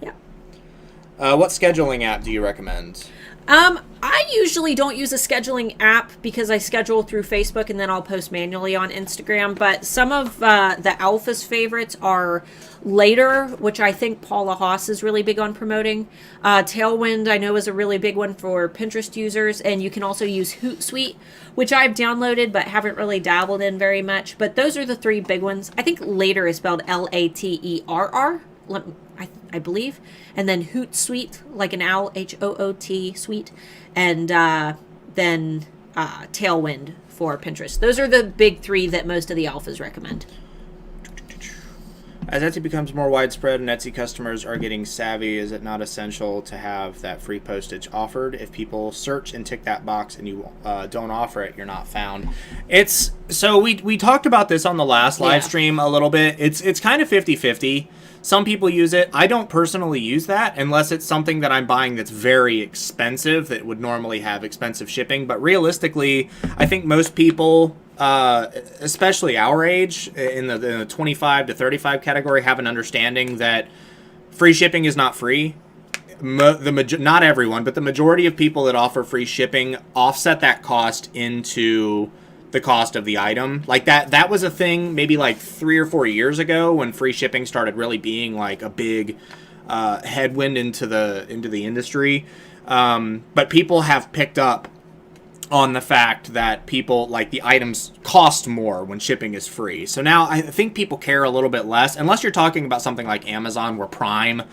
Yeah. What scheduling app do you recommend? I usually don't use a scheduling app because I schedule through Facebook and then I'll post manually on Instagram. But some of the Alpha's favorites are Later, which I think Paula Haas is really big on promoting. Tailwind, I know, is a really big one for Pinterest users. And you can also use Hootsuite, which I've downloaded but haven't really dabbled in very much. But those are the 3 big ones. I think Later is spelled Laterr. I believe, and then Hootsuite, like an owl, HOOT suite, and then Tailwind for Pinterest. Those are the big 3 that most of the alphas recommend. As Etsy becomes more widespread and Etsy customers are getting savvy, is it not essential to have that free postage offered? If people search and tick that box and you don't offer it, you're not found. It's so we talked about this on the last live stream a little bit. It's kind of 50-50. Some people use it. I don't personally use that unless it's something that I'm buying that's very expensive that would normally have expensive shipping. But realistically, I think most people, especially our age, in the 25 to 35 category, have an understanding that free shipping is not free. Not everyone, but the majority of people that offer free shipping offset that cost into the cost of the item. Like that was a thing maybe like 3 or 4 years ago when free shipping started really being like a big headwind into the industry. But people have picked up on the fact that people like the items cost more when shipping is free. So now I think people care a little bit less, unless you're talking about something like Amazon where Prime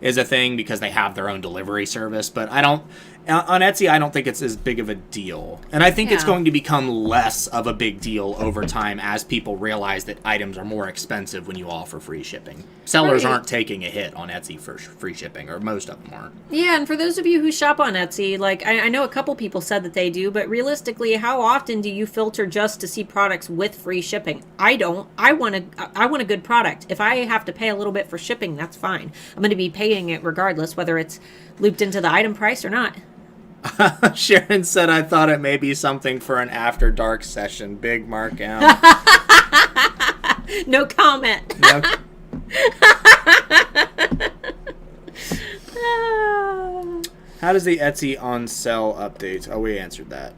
is a thing because they have their own delivery service. But on Etsy, I don't think it's as big of a deal. And I think it's going to become less of a big deal over time as people realize that items are more expensive when you offer free shipping. Sellers aren't taking a hit on Etsy for free shipping, or most of them aren't. Yeah, and for those of you who shop on Etsy, like I know a couple people said that they do, but realistically, how often do you filter just to see products with free shipping? I don't. I want a good product. If I have to pay a little bit for shipping, that's fine. I'm going to be paying it regardless, whether it's looped into the item price or not. Sharon said, I thought it may be something for an after dark session. Big Mark M. No comment. No. How does the Etsy on sale updates? Oh, we answered that,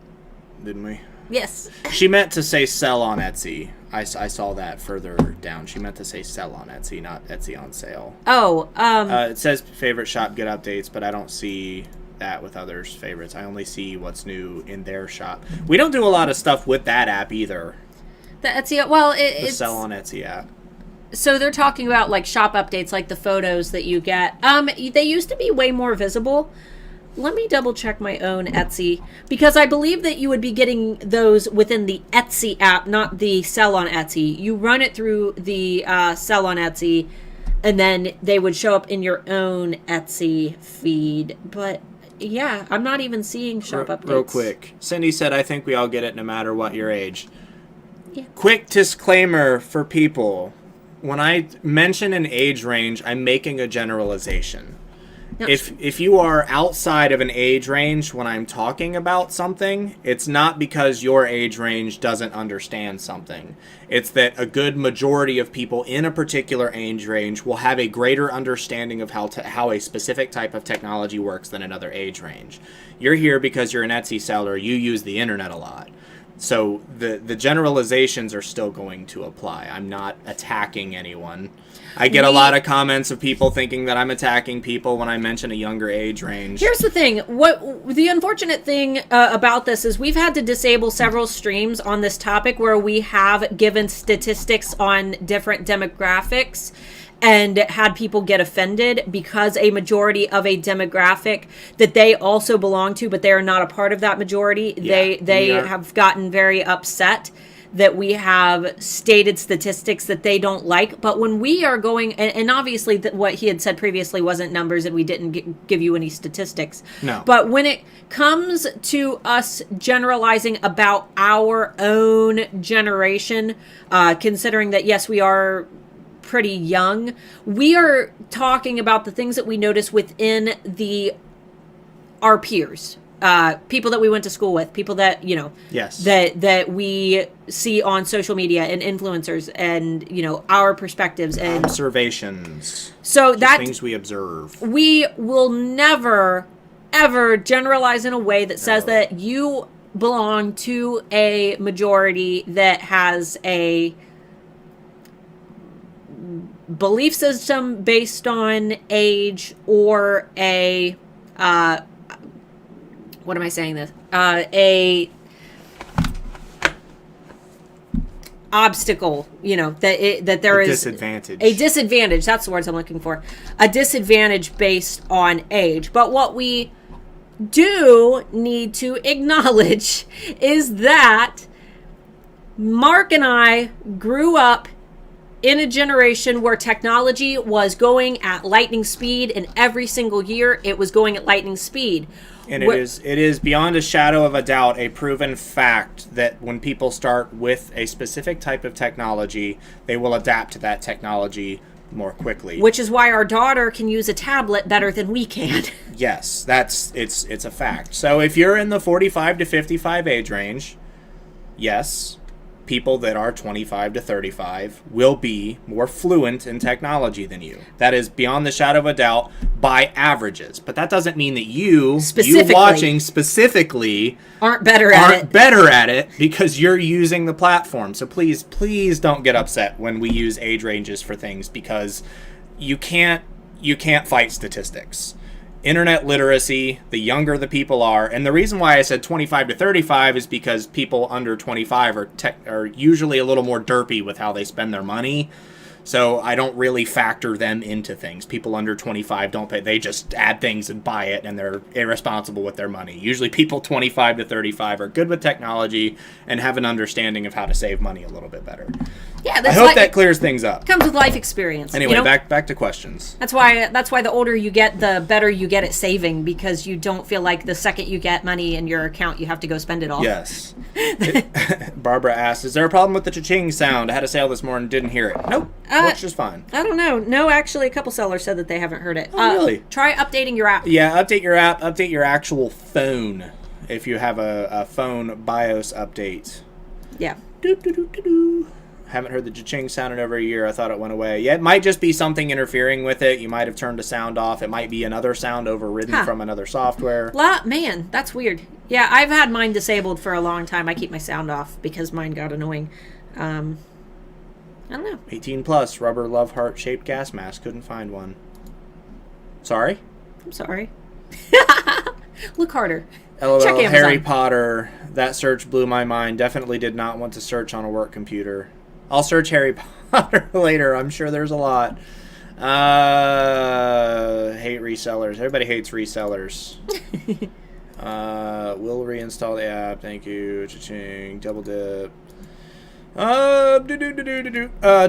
didn't we? Yes. She meant to say sell on Etsy. I saw that further down. She meant to say sell on Etsy, not Etsy on sale. Oh, it says favorite shop get updates, but I don't see that with others' favorites. I only see what's new in their shop. We don't do a lot of stuff with that app either. The Etsy, well, it's sell on Etsy app. So they're talking about like shop updates, like the photos that you get. They used to be way more visible. Let me double check my own Etsy, because I believe that you would be getting those within the Etsy app, not the sell on Etsy. You run it through the sell on Etsy, and then they would show up in your own Etsy feed. But yeah, I'm not even seeing shop updates. Real quick. Cindy said, I think we all get it no matter what your age. Yeah. Quick disclaimer for people. When I mention an age range, I'm making a generalization. No. If you are outside of an age range when I'm talking about something, it's not because your age range doesn't understand something. It's that a good majority of people in a particular age range will have a greater understanding of how a specific type of technology works than another age range. You're here because you're an Etsy seller. You use the internet a lot. So the generalizations are still going to apply. I'm not attacking anyone. I get a lot of comments of people thinking that I'm attacking people when I mention a younger age range. Here's the thing. What the unfortunate thing about this is we've had to disable several streams on this topic where we have given statistics on different demographics and had people get offended because a majority of a demographic that they also belong to, but they are not a part of that majority, they have gotten very upset that we have stated statistics that they don't like. But when we are going, and obviously what he had said previously wasn't numbers and we didn't give you any statistics. No. But when it comes to us generalizing about our own generation, considering that, yes, we are pretty young, we are talking about the things that we notice within our peers. People that we went to school with, people that, Yes. that we see on social media and influencers and, our perspectives and observations. So that things we observe. We will never, ever generalize in a way that says that you belong to a majority that has a belief system based on age or a, what am I saying this? A obstacle, that there is disadvantage. A disadvantage. That's the words I'm looking for. A disadvantage based on age. But what we do need to acknowledge is that Mark and I grew up in a generation where technology was going at lightning speed, and every single year it was going at lightning speed. And it is beyond a shadow of a doubt a proven fact that when people start with a specific type of technology, they will adapt to that technology more quickly. Which is why our daughter can use a tablet better than we can. Yes, it's a fact. So if you're in the 45 to 55 age range, yes, people that are 25 to 35 will be more fluent in technology than you. That is beyond the shadow of a doubt by averages. But that doesn't mean that you watching specifically aren't better at it because you're using the platform. So please don't get upset when we use age ranges for things, because you can't fight statistics. Internet literacy, the younger the people are, and the reason why I said 25 to 35 is because people under 25 are usually a little more derpy with how they spend their money. So I don't really factor them into things. People under 25 don't pay. They just add things and buy it, and they're irresponsible with their money. Usually people 25 to 35 are good with technology and have an understanding of how to save money a little bit better. Yeah, I hope that clears things up. Comes with life experience. Anyway, back to questions. That's why the older you get, the better you get at saving, because you don't feel like the second you get money in your account, you have to go spend it all. Yes. Barbara asked, is there a problem with the cha-ching sound? I had a sale this morning, didn't hear it. Nope. Works just fine. I don't know. No, actually, a couple sellers said that they haven't heard it. Oh, really? Try updating your app. Yeah, update your app. Update your actual phone if you have a phone BIOS update. Yeah. Haven't heard the cha-ching sound in over a year. I thought it went away. Yeah, it might just be something interfering with it. You might have turned the sound off. It might be another sound overridden from another software. Man, that's weird. Yeah, I've had mine disabled for a long time. I keep my sound off because mine got annoying. I don't know. 18 plus, rubber love heart shaped gas mask. Couldn't find one. Sorry? I'm sorry. Look harder. LOL, Check Amazon. Harry Potter. That search blew my mind. Definitely did not want to search on a work computer. I'll search Harry Potter later. I'm sure there's a lot. Hate resellers. Everybody hates resellers. Will reinstall the app. Thank you. Cha-ching. Double dip. Does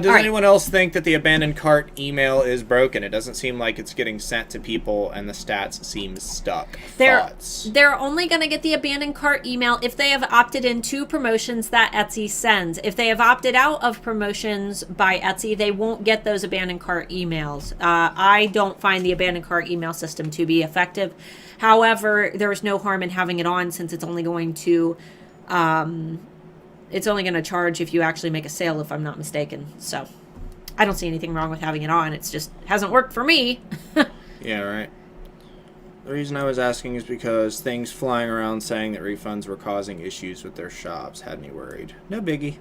anyone else think that the abandoned cart email is broken? It doesn't seem like it's getting sent to people, and the stats seem stuck. Thoughts? They're only going to get the abandoned cart email if they have opted into promotions that Etsy sends. If they have opted out of promotions by Etsy, they won't get those abandoned cart emails. I don't find the abandoned cart email system to be effective. However, there is no harm in having it on, since it's only going to charge if you actually make a sale, if I'm not mistaken. So I don't see anything wrong with having it on. It's just hasn't worked for me. Yeah, right. The reason I was asking is because things flying around saying that refunds were causing issues with their shops had me worried. No biggie.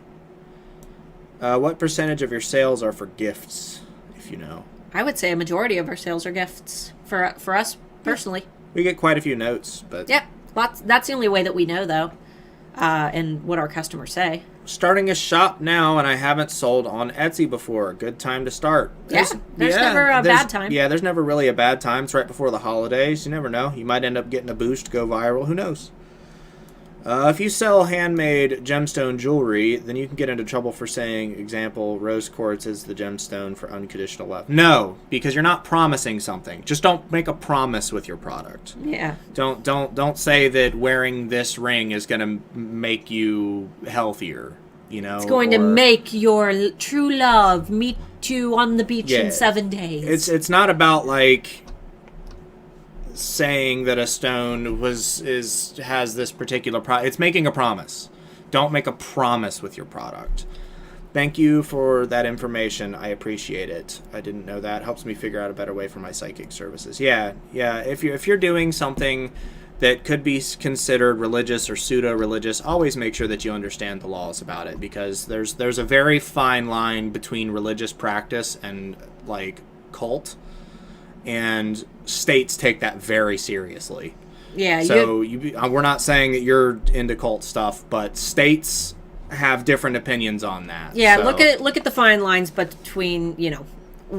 What percentage of your sales are for gifts, if you know? I would say a majority of our sales are gifts for us personally. We get quite a few notes, but... Yeah, that's the only way that we know, though, and what our customers say. Starting a shop now, and I haven't sold on Etsy before. Good time to start. There's never a bad time. Yeah, there's never really a bad time. It's right before the holidays. You never know. You might end up getting a boost, go viral. Who knows? If you sell handmade gemstone jewelry, then you can get into trouble for saying, example, rose quartz is the gemstone for unconditional love. No, because you're not promising something. Just don't make a promise with your product. Yeah. Don't say that wearing this ring is going to make you healthier. You know, it's going to make your true love meet you on the beach in 7 days. It's not about like saying that a stone has this particular product. It's making a promise. Don't make a promise with your product. Thank you for that information. I appreciate it. I didn't know that. Helps me figure out a better way for my psychic services. Yeah. If you're doing something that could be considered religious or pseudo-religious, always make sure that you understand the laws about it, because there's a very fine line between religious practice and like cult. And states take that very seriously. Yeah. So we're not saying that you're into cult stuff, but states have different opinions on that. Yeah. So. Look at the fine lines between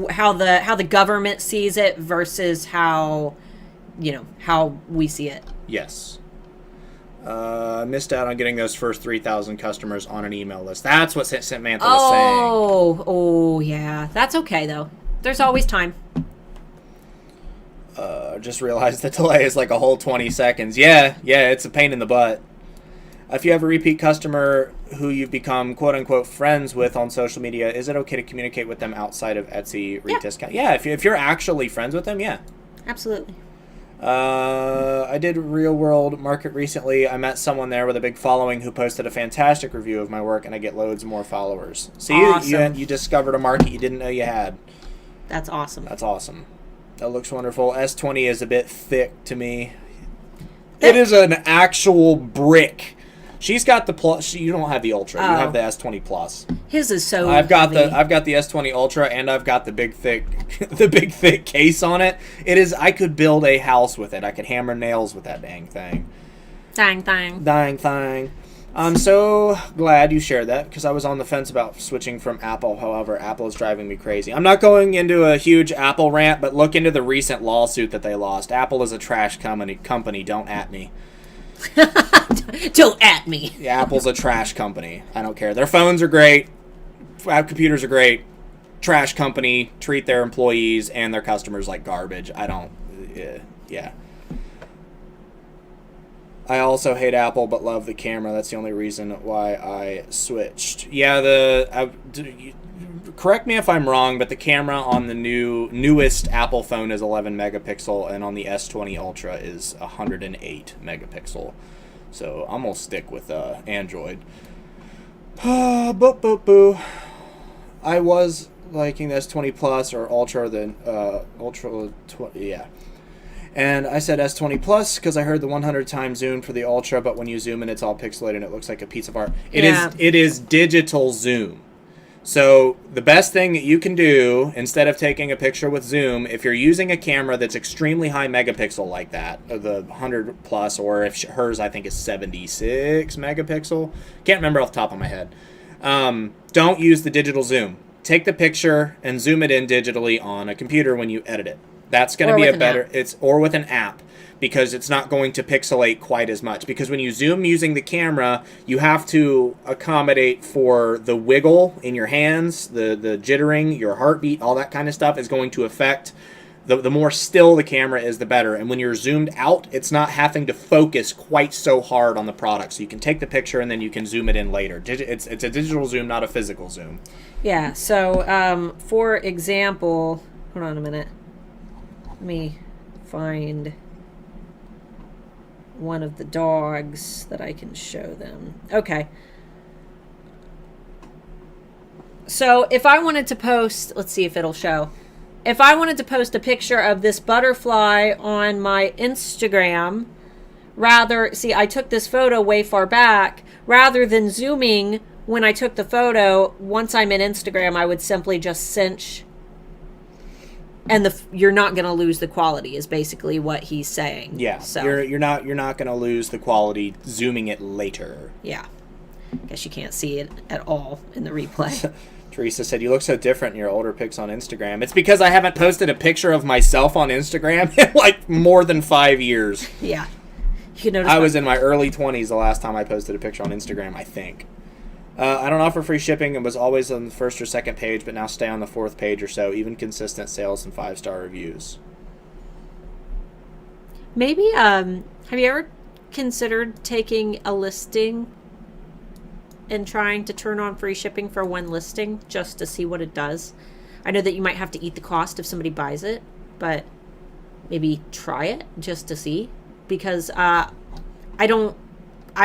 how the government sees it versus how we see it. Yes. I missed out on getting those first 3,000 customers on an email list. That's what Samantha was saying. Oh yeah. That's okay though. There's always time. Just realized the delay is like a whole 20 seconds. Yeah, it's a pain in the butt. If you have a repeat customer who you've become quote-unquote friends with on social media, is it okay to communicate with them outside of Etsy discount? Yeah, if you're actually friends with them, yeah. Absolutely. I did Real World Market recently. I met someone there with a big following who posted a fantastic review of my work, and I get loads more followers. See, awesome. you discovered a market you didn't know you had. That's awesome. That's awesome. That looks wonderful. S20 is a bit thick to me. It is an actual brick. She's got the plus. You don't have the Ultra. You have the S20 Plus. His is so. I've got the S20 Ultra, and I've got the big thick case on it. It is. I could build a house with it. I could hammer nails with that dang thing. Dang thing. Dang thing. I'm so glad you shared that, because I was on the fence about switching from Apple. However, Apple is driving me crazy. I'm not going into a huge Apple rant, but look into the recent lawsuit that they lost. Apple is a trash company. Don't at me. Don't at me. Yeah, Apple's a trash company. I don't care. Their phones are great. Computers are great. Trash company. Treat their employees and their customers like garbage. I don't. Yeah. I also hate Apple, but love the camera. That's the only reason why I switched. Yeah, correct me if I'm wrong, but the camera on the newest Apple phone is 11 megapixel, and on the S20 Ultra is 108 megapixel. So I'm gonna stick with Android. Boo. I was liking the S20 Plus or Ultra, yeah. And I said S20 Plus because I heard the 100 times zoom for the Ultra, but when you zoom in, it's all pixelated and it looks like a piece of art. It is digital zoom. So the best thing that you can do, instead of taking a picture with zoom, if you're using a camera that's extremely high megapixel like that, or the 100 plus, or if hers I think is 76 megapixel, can't remember off the top of my head, don't use the digital zoom. take the picture and zoom it in digitally on a computer when you edit it. That's going to be a better, or with an app, because it's not going to pixelate quite as much. Because when you zoom using the camera, you have to accommodate for the wiggle in your hands, the jittering, your heartbeat, all that kind of stuff is going to affect. The more still the camera is, the better. And when you're zoomed out, it's not having to focus quite so hard on the product. So you can take the picture and then you can zoom it in later. It's a digital zoom, not a physical zoom. Yeah, so for example, hold on a minute. Let me find one of the dogs that I can show them. Okay. So if I wanted to post, let's see if it'll show. If I wanted to post a picture of this butterfly on my Instagram, I took this photo way far back, rather than zooming when I took the photo, once I'm in Instagram, I would simply just cinch, and you're not going to lose the quality, is basically what he's saying. Yeah, so you're not going to lose the quality zooming it later. Yeah, guess you can't see it at all in the replay. Teresa said, you look so different in your older pics on Instagram. It's because I haven't posted a picture of myself on Instagram in like more than 5 years. Yeah. You notice I was in my early 20s the last time I posted a picture on Instagram, I think. I don't offer free shipping and was always on the first or second page, but now stay on the fourth page or so, even consistent sales and 5-star reviews. Maybe, have you ever considered taking a listing and trying to turn on free shipping for one listing just to see what it does? I know that you might have to eat the cost if somebody buys it, but maybe try it just to see, because I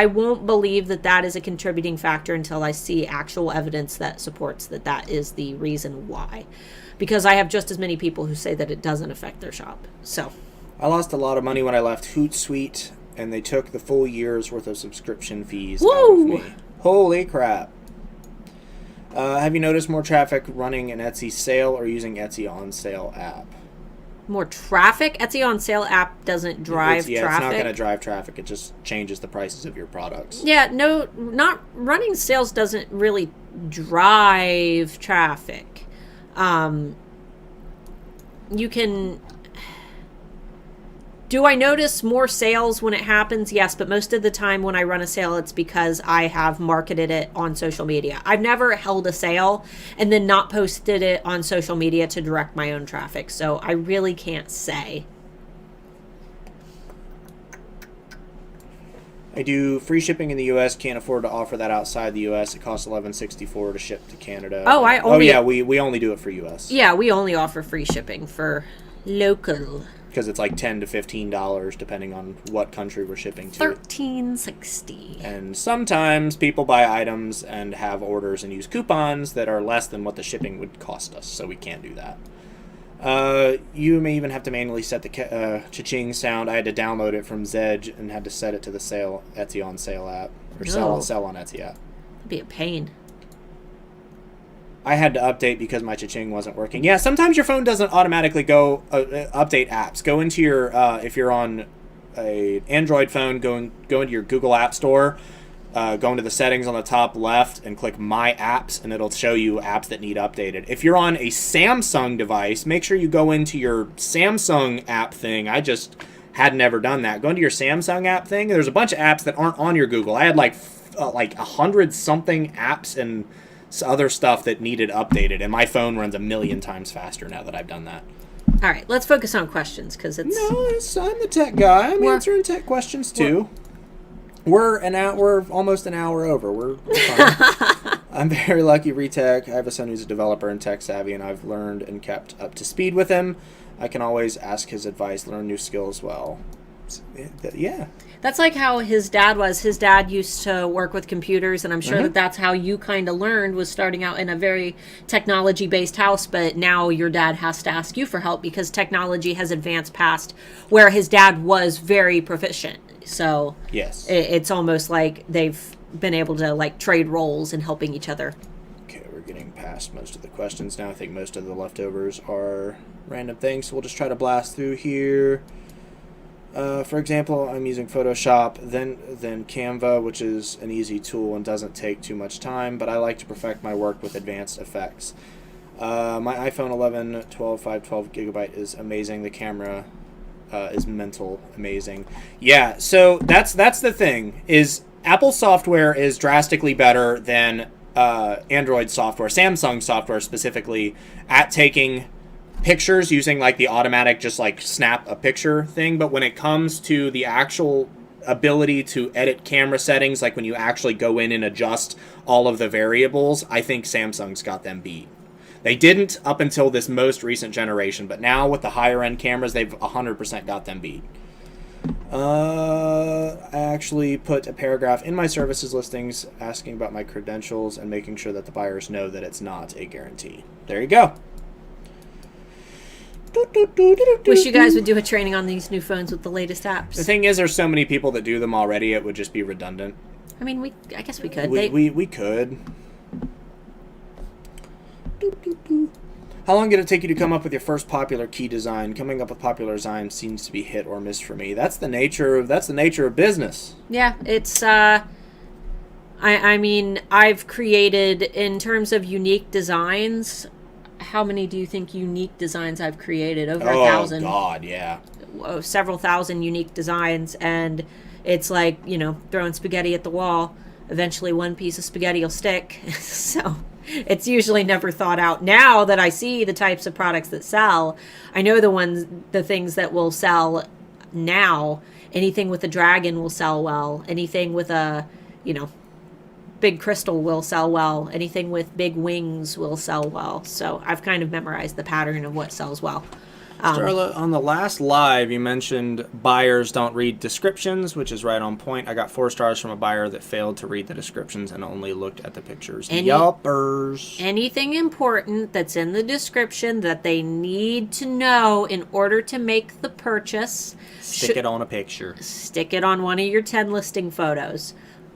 won't believe that is a contributing factor until I see actual evidence that supports that is the reason why, because I have just as many people who say that it doesn't affect their shop. So I lost a lot of money when I left Hootsuite, and they took the full year's worth of subscription fees out of me. Holy crap. Have you noticed more traffic running an Etsy sale or using Etsy on sale app? More traffic? Etsy on sale app doesn't drive traffic. It's not going to drive traffic. It just changes the prices of your products. Yeah, no, not running sales doesn't really drive traffic. You can... Do I notice more sales when it happens? Yes, but most of the time when I run a sale, it's because I have marketed it on social media. I've never held a sale and then not posted it on social media to direct my own traffic, so I really can't say. I do free shipping in the U.S. Can't afford to offer that outside the U.S. It costs $11.64 to ship to Canada. We only do it for U.S. Yeah, we only offer free shipping for local. Because it's like $10 to $15 depending on what country we're shipping to. $13.60. And sometimes people buy items and have orders and use coupons that are less than what the shipping would cost us, so we can't do that. You may even have to manually set the cha-ching sound. I had to download it from Zedge and had to set it to the Etsy on sale app, or sell on Etsy app. It'd be a pain. I had to update because my cha-ching wasn't working. Yeah, sometimes your phone doesn't automatically go update apps. Go into your, if you're on a Android phone, go into your Google App Store, go into the settings on the top left and click My Apps, and it'll show you apps that need updated. If you're on a Samsung device, make sure you go into your Samsung app thing. I just had never done that. Go into your Samsung app thing. There's a bunch of apps that aren't on your Google. I had like 100-something apps and other stuff that needed updated, and my phone runs 1,000,000 times faster now that I've done that. All right, let's focus on questions, because I'm the tech guy. I'm answering tech questions too. We're almost an hour over. We're fine. I'm very lucky, Retech. I have a son who's a developer and tech savvy, and I've learned and kept up to speed with him. I can always ask his advice, learn new skills well. Yeah. That's like how his dad was. His dad used to work with computers, and I'm sure that's how you kind of learned, was starting out in a very technology-based house, but now your dad has to ask you for help because technology has advanced past where his dad was very proficient. So yes, it's almost like they've been able to like trade roles and helping each other. Okay, we're getting past most of the questions now. I think most of the leftovers are random things, so we'll just try to blast through here. For example, I'm using Photoshop, then Canva, which is an easy tool and doesn't take too much time, but I like to perfect my work with advanced effects. My iPhone 11 512 gigabyte is amazing. The camera is mental amazing. Yeah, so that's the thing, is Apple software is drastically better than Android software, Samsung software specifically, at taking pictures using like the automatic just like snap a picture thing. But when it comes to the actual ability to edit camera settings, like when you actually go in and adjust all of the variables, I think Samsung's got them beat. They didn't up until this most recent generation, but now with the higher end cameras, they've 100% got them beat. I actually put a paragraph in my services listings asking about my credentials and making sure that the buyers know that it's not a guarantee. There you go. Wish you guys would do a training on these new phones with the latest apps. The thing is, there's so many people that do them already, it would just be redundant. I mean, I guess we could. We could. How long did it take you to come up with your first popular key design? Coming up with popular design seems to be hit or miss for me. That's the nature of business. Yeah, it's I mean, I've created, in terms of unique designs, how many do you think unique designs I've created? Over 1,000. Oh God, yeah. Several thousand unique designs, and it's like, throwing spaghetti at the wall. Eventually one piece of spaghetti will stick. So it's usually never thought out. Now that I see the types of products that sell, I know the things that will sell now. Anything with a dragon will sell well. Anything with a, big crystal will sell well. Anything with big wings will sell well. So I've kind of memorized the pattern of what sells well. Starla, on the last live, you mentioned buyers don't read descriptions, which is right on point. I got 4 stars from a buyer that failed to read the descriptions and only looked at the pictures. Yuppers. Anything important that's in the description that they need to know in order to make the purchase, Stick it on a picture. Stick it on one of your 10 listing photos.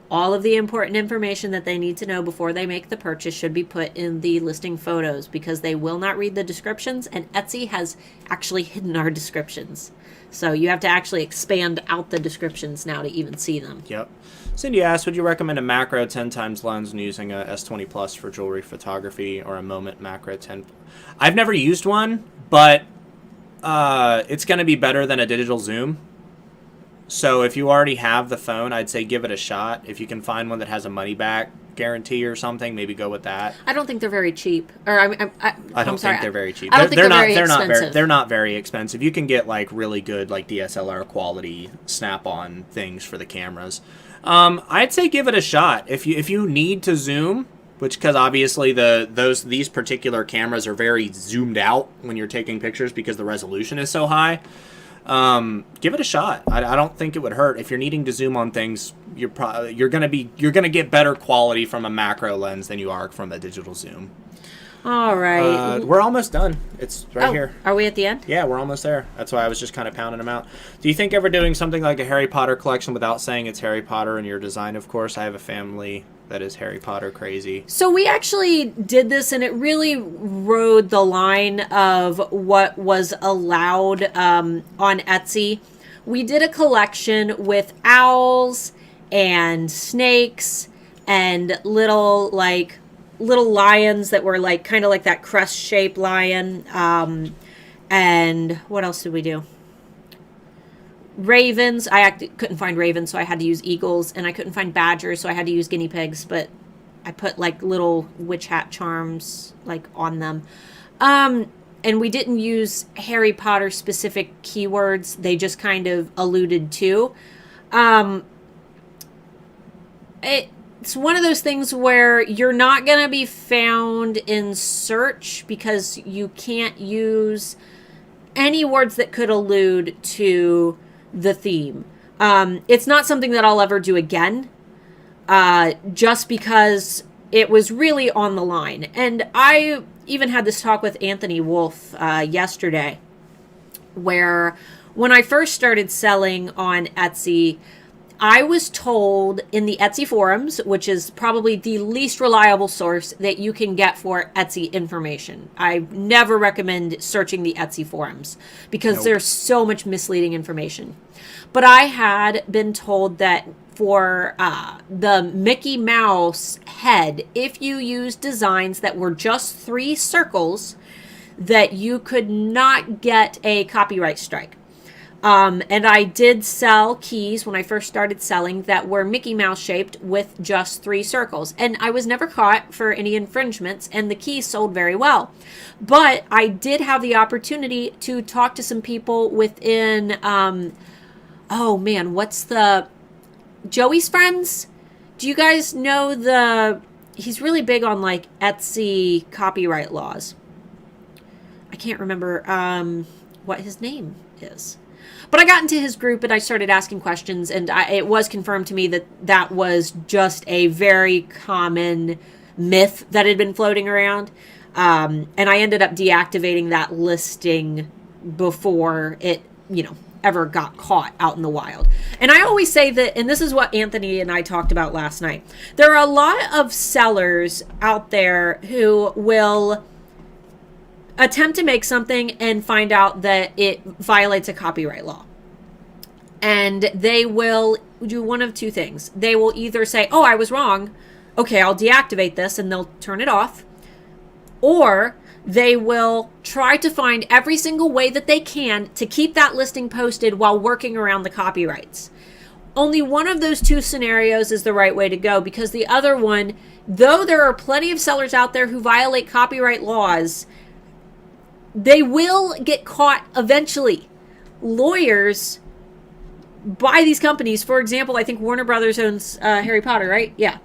All of the important information that they need to know before they make the purchase should be put in the listing photos, because they will not read the descriptions, and Etsy has actually hidden our descriptions. So you have to actually expand out the descriptions now to even see them. Yep. Cindy asked, would you recommend a macro 10 times lens when using a S20 Plus for jewelry photography, or a Moment macro 10? I've never used one, but it's going to be better than a digital zoom. So if you already have the phone, I'd say give it a shot. If you can find one that has a money back guarantee or something, maybe go with that. I don't think they're very cheap. Or I don't think they're very cheap. I don't think they're very expensive. They're not very expensive. You can get like really good like DSLR quality snap-on things for the cameras. I'd say give it a shot. If you need to zoom, because obviously these particular cameras are very zoomed out when you're taking pictures because the resolution is so high. Give it a shot. I don't think it would hurt. If you're needing to zoom on things, you're gonna get better quality from a macro lens than you are from a digital zoom. All right. We're almost done. It's right here. Are we at the end? Yeah, we're almost there. That's why I was just kind of pounding them out. Do you think ever doing something like a Harry Potter collection without saying it's Harry Potter in your design? Of course, I have a family that is Harry Potter crazy. So we actually did this, and it really rode the line of what was allowed on Etsy. We did a collection with owls and snakes and little lions that were like kind of like that crest-shaped lion. And what else did we do? Ravens. I couldn't find ravens, so I had to use eagles, and I couldn't find badgers, so I had to use guinea pigs, but I put like little witch hat charms like on them. And we didn't use Harry Potter specific keywords. They just kind of alluded to. It's one of those things where you're not going to be found in search because you can't use any words that could allude to the theme. It's not something that I'll ever do again, just because it was really on the line. And I even had this talk with Anthony Wolf yesterday, where when I first started selling on Etsy, I was told in the Etsy forums, which is probably the least reliable source that you can get for Etsy information. I never recommend searching the Etsy forums because there's so much misleading information. But I had been told that for the Mickey Mouse head, if you use designs that were just 3 circles, that you could not get a copyright strike. And I did sell keys when I first started selling that were Mickey Mouse shaped with just 3 circles. And I was never caught for any infringements, and the keys sold very well. But I did have the opportunity to talk to some people within, oh man, what's the, Joey's Friends? Do you guys know he's really big on like Etsy copyright laws. I can't remember what his name is. But I got into his group and I started asking questions, and it was confirmed to me that that was just a very common myth that had been floating around. And I ended up deactivating that listing before it, ever got caught out in the wild. And I always say that, and this is what Anthony and I talked about last night, there are a lot of sellers out there who will attempt to make something and find out that it violates a copyright law. And they will do one of 2 things. They will either say, oh, I was wrong. Okay, I'll deactivate this, and they'll turn it off. Or they will try to find every single way that they can to keep that listing posted while working around the copyrights. Only one of those 2 scenarios is the right way to go, because the other one, though there are plenty of sellers out there who violate copyright laws, they will get caught eventually. Lawyers buy these companies. For example, I think Warner Brothers owns Harry Potter, right? Yeah.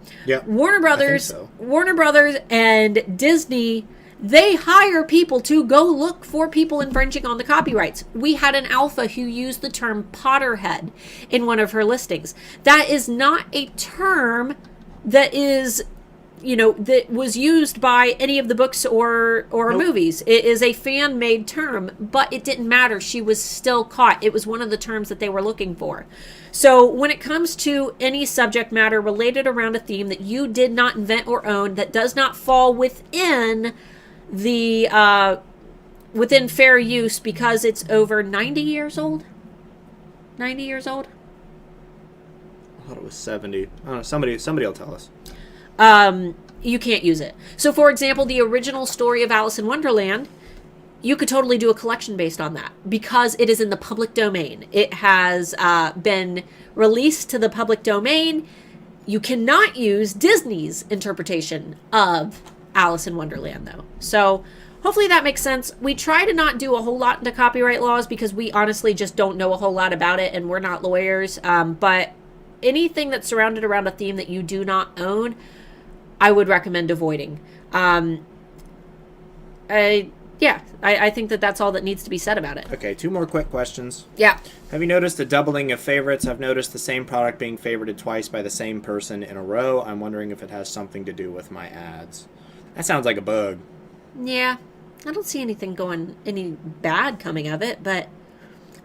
Warner Brothers, Warner Brothers and Disney, they hire people to go look for people infringing on the copyrights. We had an alpha who used the term Potterhead in one of her listings. That is not a term that is, that was used by any of the books or movies. It is a fan-made term, but it didn't matter. She was still caught. It was one of the terms that they were looking for. So when it comes to any subject matter related around a theme that you did not invent or own, that does not fall within the within fair use because it's over 90 years old. 90 years old? I thought it was 70. I don't know. Somebody will tell us. You can't use it. So, for example, the original story of Alice in Wonderland, you could totally do a collection based on that because it is in the public domain. It has been released to the public domain. You cannot use Disney's interpretation of Alice in Wonderland, though. So, hopefully that makes sense. We try to not do a whole lot into copyright laws because we honestly just don't know a whole lot about it, and we're not lawyers. But anything that's surrounded around a theme that you do not own, I would recommend avoiding. I think that's all that needs to be said about it. Okay, 2 more quick questions. Yeah. Have you noticed a doubling of favorites? I've noticed the same product being favorited twice by the same person in a row. I'm wondering if it has something to do with my ads. That sounds like a bug. Yeah. I don't see any bad coming of it, but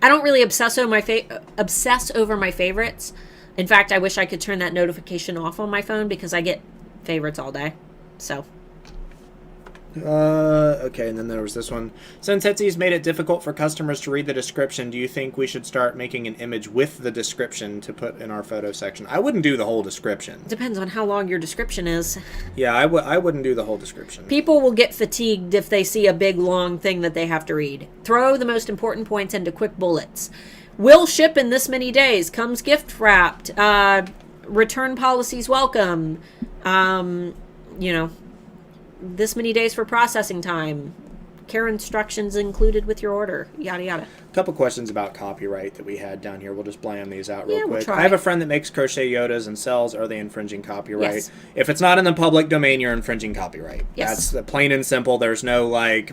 I don't really obsess over my favorites. In fact, I wish I could turn that notification off on my phone because I get favorites all day. So. Okay, and then there was this one. Since Etsy's made it difficult for customers to read the description, do you think we should start making an image with the description to put in our photo section? I wouldn't do the whole description. Depends on how long your description is. Yeah, I wouldn't do the whole description. People will get fatigued if they see a big, long thing that they have to read. Throw the most important points into quick bullets. Will ship in this many days. Comes gift wrapped. Return policies welcome. This many days for processing time. Care instructions included with your order. Yada, yada. A couple questions about copyright that we had down here. We'll just blam these out real quick. We'll try. I have a friend that makes crochet Yodas and sells. Are they infringing copyright? Yes. If it's not in the public domain, you're infringing copyright. Yes. That's plain and simple. There's no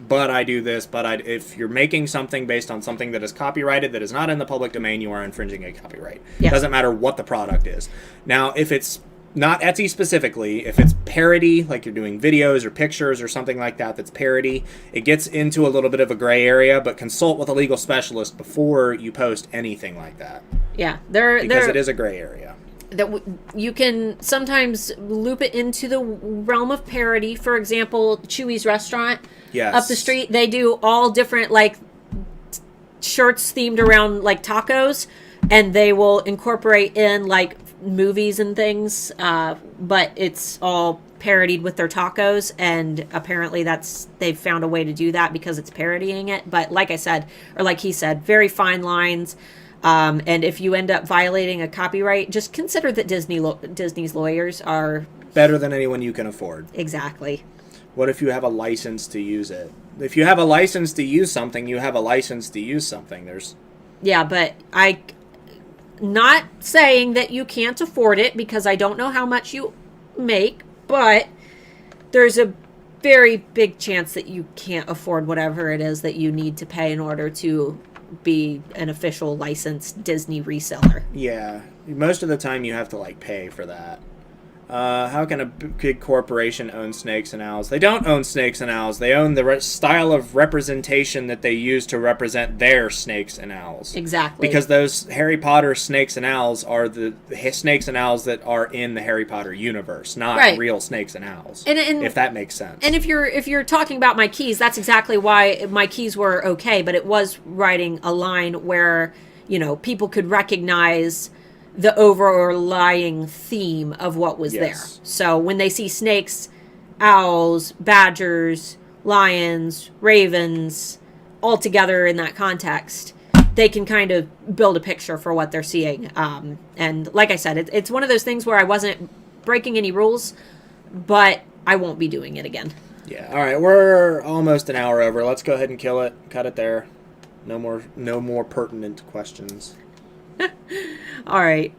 but I do this, if you're making something based on something that is copyrighted that is not in the public domain, you are infringing a copyright. Yes. Doesn't matter what the product is. Now, if it's not Etsy specifically, if it's parody, like you're doing videos or pictures or something like that that's parody, it gets into a little bit of a gray area, but consult with a legal specialist before you post anything like that. Yeah, because it is a gray area. You can sometimes loop it into the realm of parody. For example, Chewy's restaurant up the street, they do all different like shirts themed around like tacos, and they will incorporate in like movies and things, but it's all parodied with their tacos, and apparently they've found a way to do that because it's parodying it. But like I said, or like he said, very fine lines. And if you end up violating a copyright, just consider that Disney's lawyers are better than anyone you can afford. Exactly. What if you have a license to use it? If you have a license to use something, you have a license to use something. Yeah, but not saying that you can't afford it, because I don't know how much you make, but there's a very big chance that you can't afford whatever it is that you need to pay in order to be an official licensed Disney reseller. Yeah, most of the time you have to like pay for that. How can a big corporation own snakes and owls? They don't own snakes and owls. They own the style of representation that they use to represent their snakes and owls. Exactly. Because those Harry Potter snakes and owls are the snakes and owls that are in the Harry Potter universe, not real snakes and owls. And if that makes sense. And if you're talking about my keys, that's exactly why my keys were okay. But it was writing a line where, you know, people could recognize the overlying theme of what was there. So when they see snakes, owls, badgers, lions, ravens, all together in that context, they can kind of build a picture for what they're seeing. And like I said, it's one of those things where I wasn't breaking any rules, but I won't be doing it again. Yeah. All right. We're almost an hour over. Let's go ahead and kill it. Cut it there. No more pertinent questions. All right.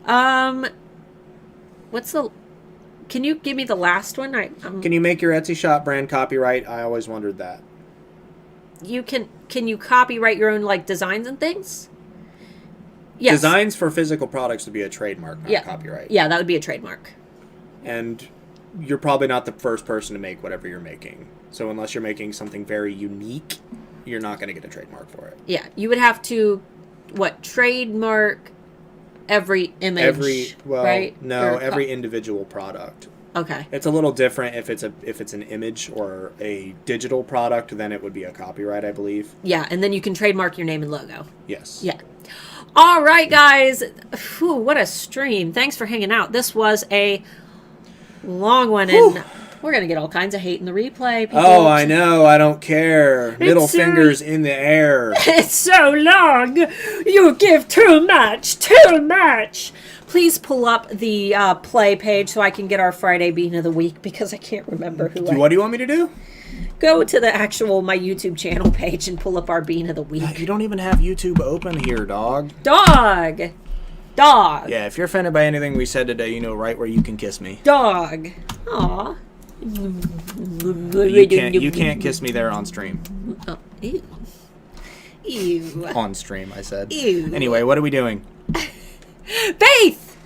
Can you give me the last one? Can you make your Etsy shop brand copyright? I always wondered that. Can you copyright your own like designs and things? Yes. Designs for physical products would be a trademark, not copyright. Yeah, that would be a trademark. And you're probably not the first person to make whatever you're making. So unless you're making something very unique, you're not going to get a trademark for it. Yeah, you would have to trademark every image, right? No, every individual product. Okay. It's a little different if it's an image or a digital product, then it would be a copyright, I believe. Yeah, and then you can trademark your name and logo. Yes. Yeah. All right, guys. Whew, what a stream. Thanks for hanging out. This was a long one, and we're going to get all kinds of hate in the replay. People. Oh, I know. I don't care. Middle fingers in the air. It's so long. You give too much. Too much. Please pull up the play page so I can get our Friday Bean of the Week, because I can't remember What do you want me to do? Go to the my YouTube channel page and pull up our Bean of the Week. You don't even have YouTube open here, dog. Dog. Yeah, if you're offended by anything we said today, you know right where you can kiss me. Dog. Aw. You can't kiss me there on stream. Oh, ew. Ew. On stream, I said. Ew. Anyway, what are we doing? Faith!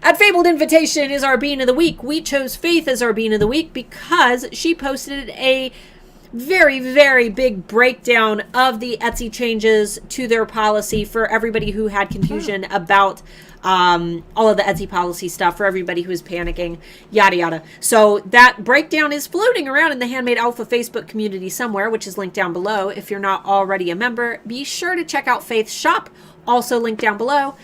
At Fabled Invitation is our Bean of the Week. We chose Faith as our Bean of the Week because she posted a very, very big breakdown of the Etsy changes to their policy for everybody who had confusion about all of the Etsy policy stuff, for everybody who was panicking, yada yada. So that breakdown is floating around in the Handmade Alpha Facebook community somewhere, which is linked down below. If you're not already a member, be sure to check out Faith's shop, also linked down below.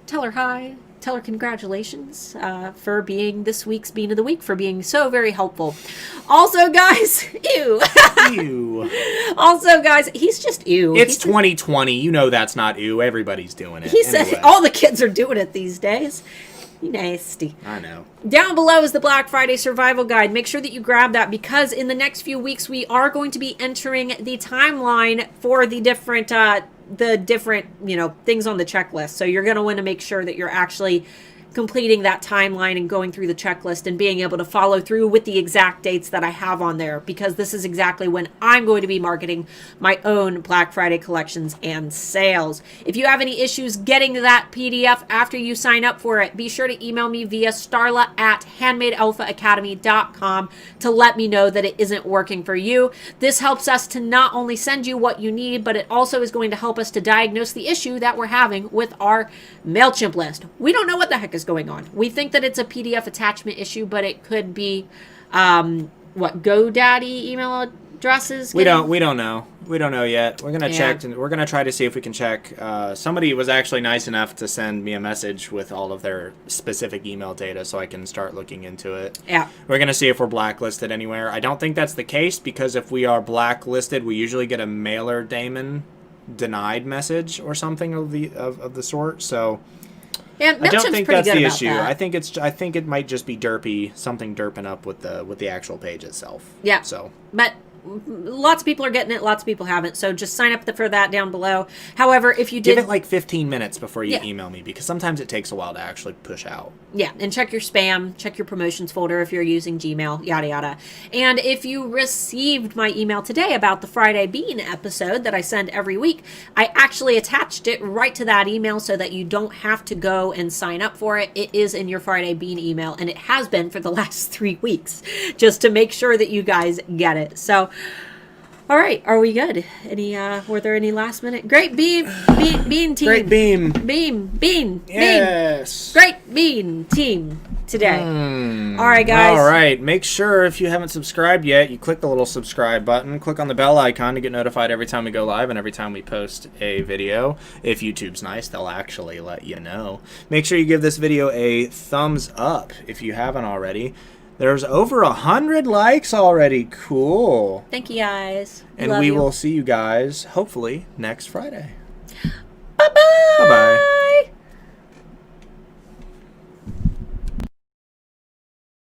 Tell her hi. Tell her congratulations for being this week's Bean of the Week, for being so very helpful. Also, guys, ew. Ew. Also, guys, he's just ew. It's 2020. You know that's not ew. Everybody's doing it. He said all the kids are doing it these days. Nasty. I know. Down below is the Black Friday Survival Guide. Make sure that you grab that, because in the next few weeks we are going to be entering the timeline for the different things on the checklist. So you're going to want to make sure that you're actually completing that timeline and going through the checklist and being able to follow through with the exact dates that I have on there, because this is exactly when I'm going to be marketing my own Black Friday collections and sales. If you have any issues getting that PDF after you sign up for it, be sure to email me via starla@handmadealphaacademy.com to let me know that it isn't working for you. This helps us to not only send you what you need, but it also is going to help us to diagnose the issue that we're having with our MailChimp list. We don't know what the heck is going on. We think that it's a PDF attachment issue, but it could be GoDaddy email addresses. We don't know. We don't know yet. We're gonna Yeah. check, and we're gonna try to see if we can check. Somebody was actually nice enough to send me a message with all of their specific email data, so I can start looking into it. Yeah. We're gonna see if we're blacklisted anywhere. I don't think that's the case, because if we are blacklisted, we usually get a mailer daemon denied message or something of the sort. So Yeah, I don't think that's the issue. That. I think it might just be something derping up with the actual page itself. Yeah. So, but lots of people are getting it, lots of people haven't. So just sign up for that down below. However, if you did, give it like 15 minutes before you Yeah. email me, because sometimes it takes a while to actually push out. yeah, and check your spam, check your promotions folder if you're using Gmail, yada yada. And if you received my email today about the Friday Bean episode that I send every week, I actually attached it right to that email so that you don't have to go and sign up for it. It is in your Friday Bean email, and it has been for the last 3 weeks, just to make sure that you guys get it. So, all right, are we good? Were there any last minute? Great bean team. Great beam. Bean. Yes. Great bean team today. All right, guys. All right. Make sure, if you haven't subscribed yet, you click the little subscribe button. Click on the bell icon to get notified every time we go live and every time we post a video. If YouTube's nice, they'll actually let you know. Make sure you give this video a thumbs up if you haven't already. There's over 100 likes already. Cool. Thank you, guys. And Love we you. will see you guys, hopefully, next Friday.